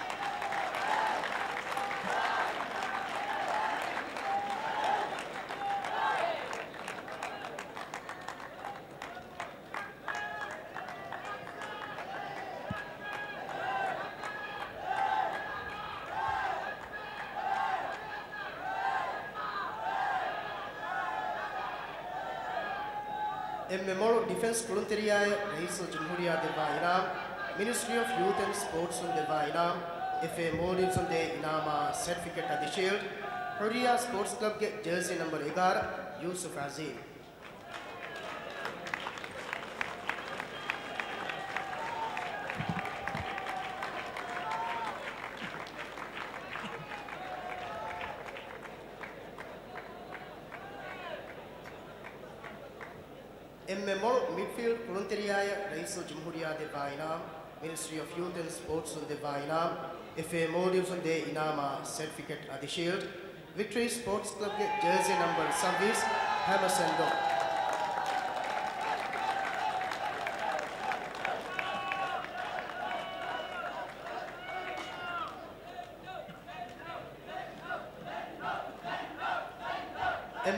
memorial defense volunteer Raisul Jamhuriya Deva Inam, Ministry of Youth and Sports on Deva Inam, FA Maldives on the Inama Certificate Adi Shield, Huriya Sports Club के jersey number 11 Yusuf Azim. Midfield volunteer Raisul Jamhuriya Deva Inam, Ministry of Youth and Sports on Deva Inam, FA Maldives on the Inama Certificate Adi Shield, Victory Sports Club के jersey number 26 Hamasendo.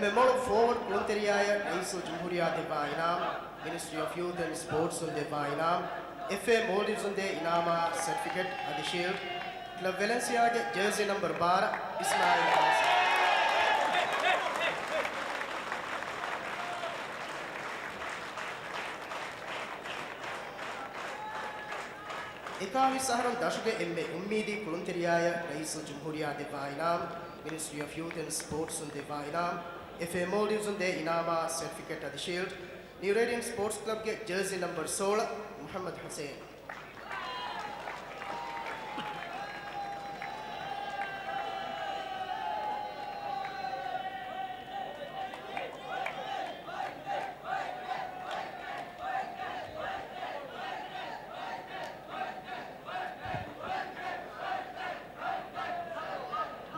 memorial forward volunteer Raisul Jamhuriya Deva Inam, Ministry of Youth and Sports on Deva Inam, FA Maldives on the Inama Certificate Adi Shield, Club Valencia के jersey number 12 Ismail Hassan. इकावी सहरम दशके एम्मे उम्मीदी volunteer Raisul Jamhuriya Deva Inam, Ministry of Youth and Sports on Deva Inam, FA Maldives on the Inama Certificate Adi Shield, New Radiant Sports Club के jersey number 16 Muhammad Hussain.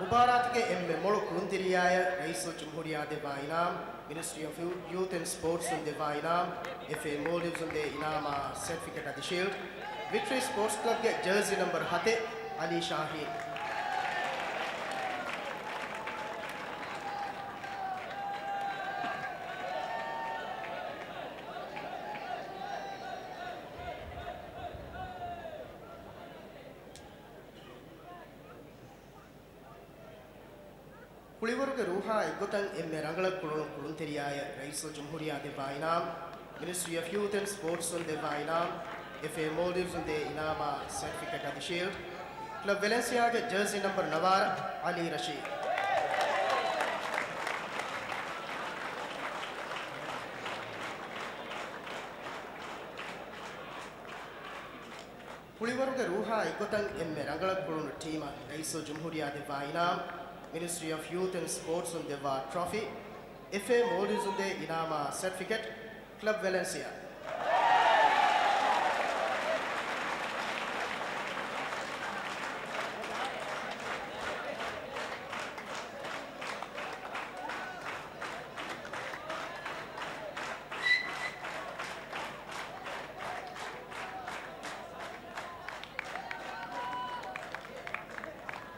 मुबारक के M में मुल्क कुंतिरियाय rice जमहूरिया देवा इनाम ministry of youth and sports देवा इनाम FA Maldives दे इनाम certificate अद शील्ड विक्ट्री स्पोर्ट्स क्लब के जर्सी नंबर हते अली शाहीन कुलिवरुग रूहा इगोतंग एम्मे रंगल कुलुंतेरियाय रईस जमहूरिया देवा इनाम ministry of youth and sports देवा इनाम एफए मोल्डिव्स दे इनाम सर्टिफिकेट अद शील्ड क्लब वेलेंसिया के जर्सी नंबर 9 अली रशीद कुलिवरुग रूहा इगोतंग एम्मे रंगल कुलुन टीम रईस जमहूरिया देवा इनाम Ministry of Youth and Sports on the trophy, FA Maldives on the Inama certificate, Club Valencia.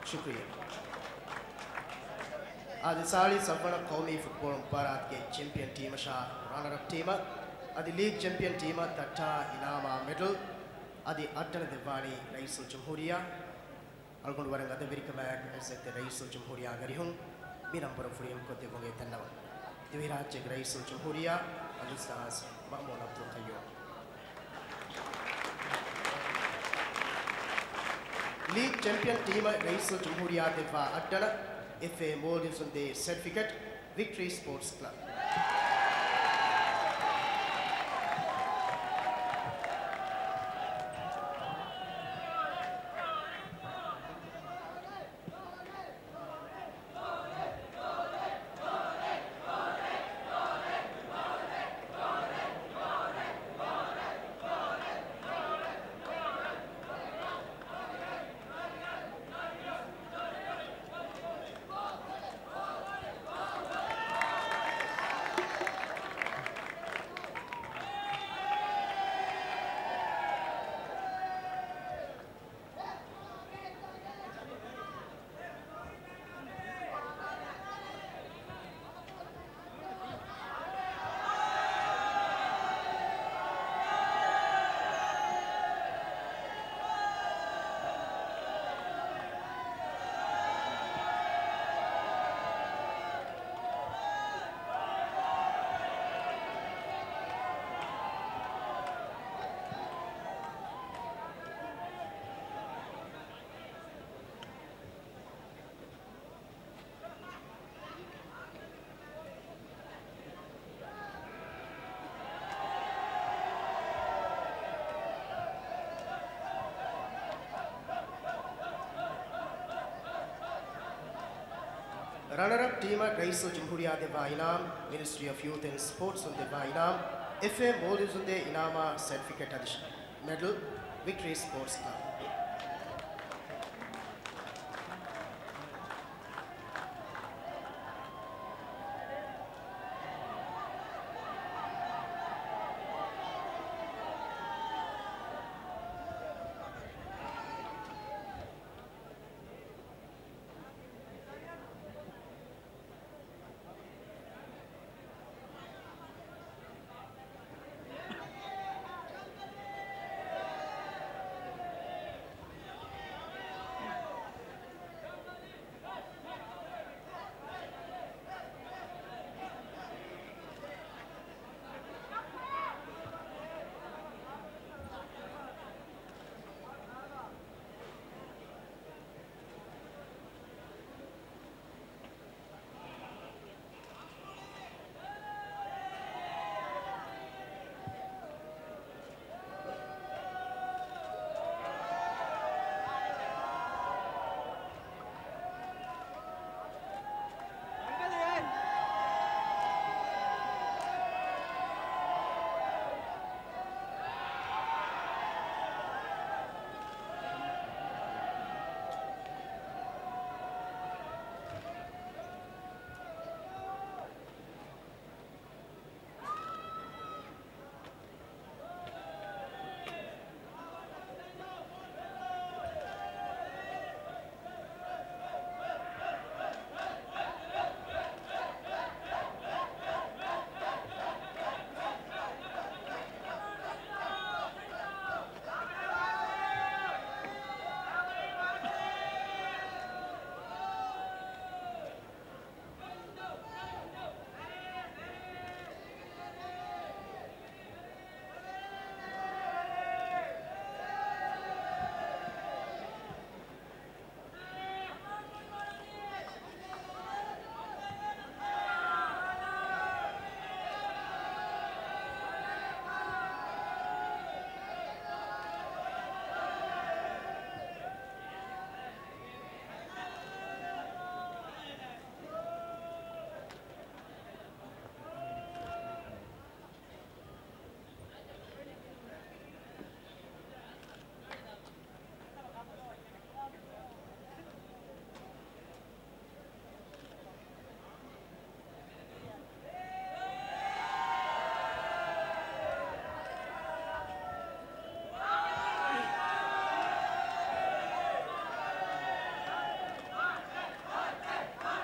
Shukriya. आज साली सफल कौमी फुटबॉल मुबारक के champion team Shah runner up team आदि लीग चैंपियन टीम तट्टा इनामा मेडल आदि अट्टन दिवानी रईस जमहूरिया अलगुन वरंग अद विरिकमैक ऐसे रईस जमहूरिया गरिहुं मिरंबर फुरियम को देवोगे तन्नव दिविराज के रईस जमहूरिया अलिस्तास महमूद अब्दुल खय्यूम लीग चैंपियन टीम रईस जमहूरिया दिवा अट्टन FA Maldives on the certificate, Victory Sports Club. Runner-up team Rais Jamhuriya Deva Inam, Ministry of Youth and Sports on Deva Inam, FA Maldives on the Inama Certificate Addition Medal, Victory Sports Club.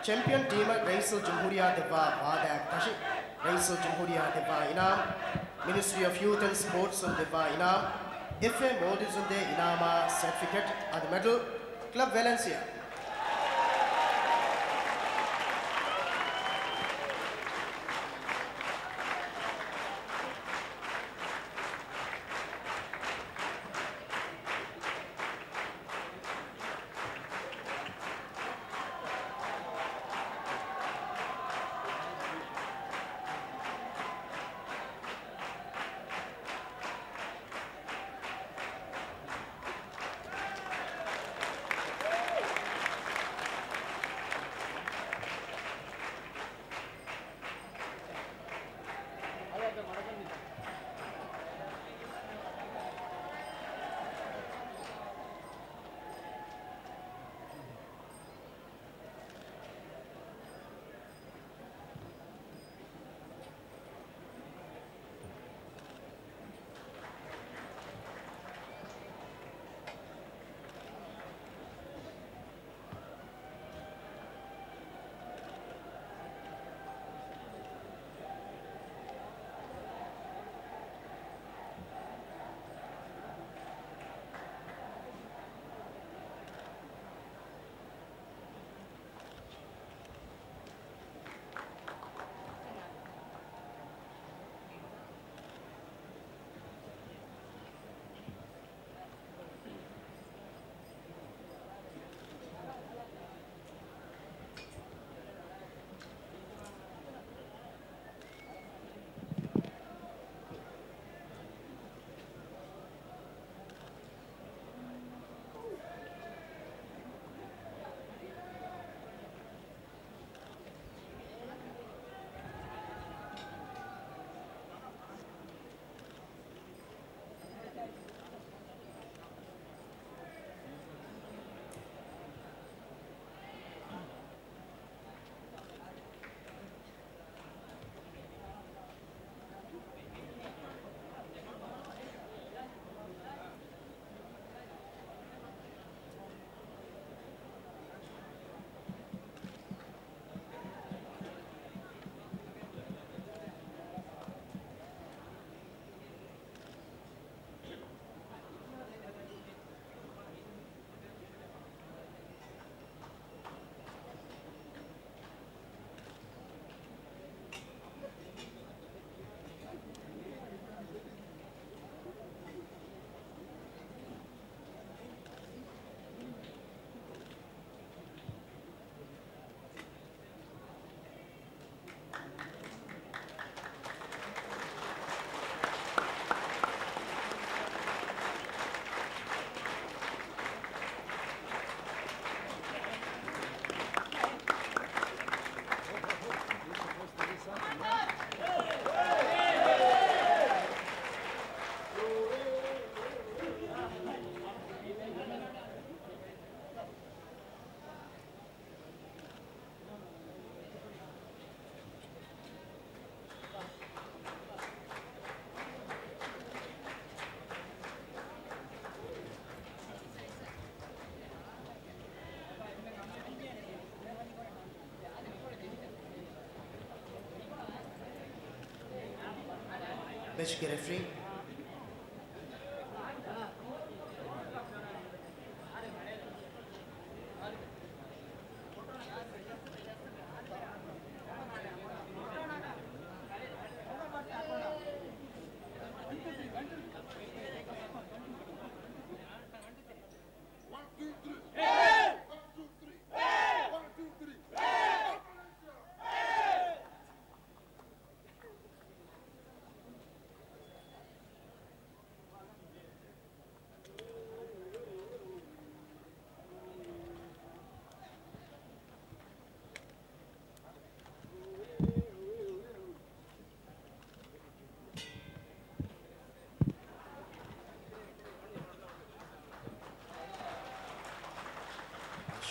चैंपियन team रईस जमहूरिया दिवा वादक तशी रईस जमहूरिया दिवा इनाम ministry of youth and sports दिवा इनाम FA Maldives इनामा सर्टिफिकेट अद medal club Valencia Match referee.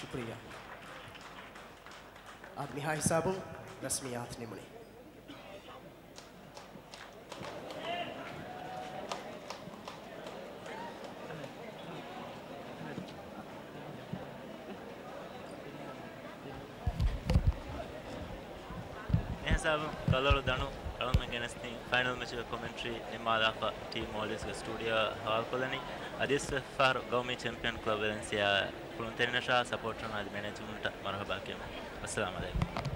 शुक्रिया आप निहाई साबुन रस्मियात निमुने sabu kalalu danu alum genesti final match commentary nimala fa team Maldives studio hawal kolani adis far gaumi champion club Valencia kulunterina sha support na management marhaba kem assalamu alaikum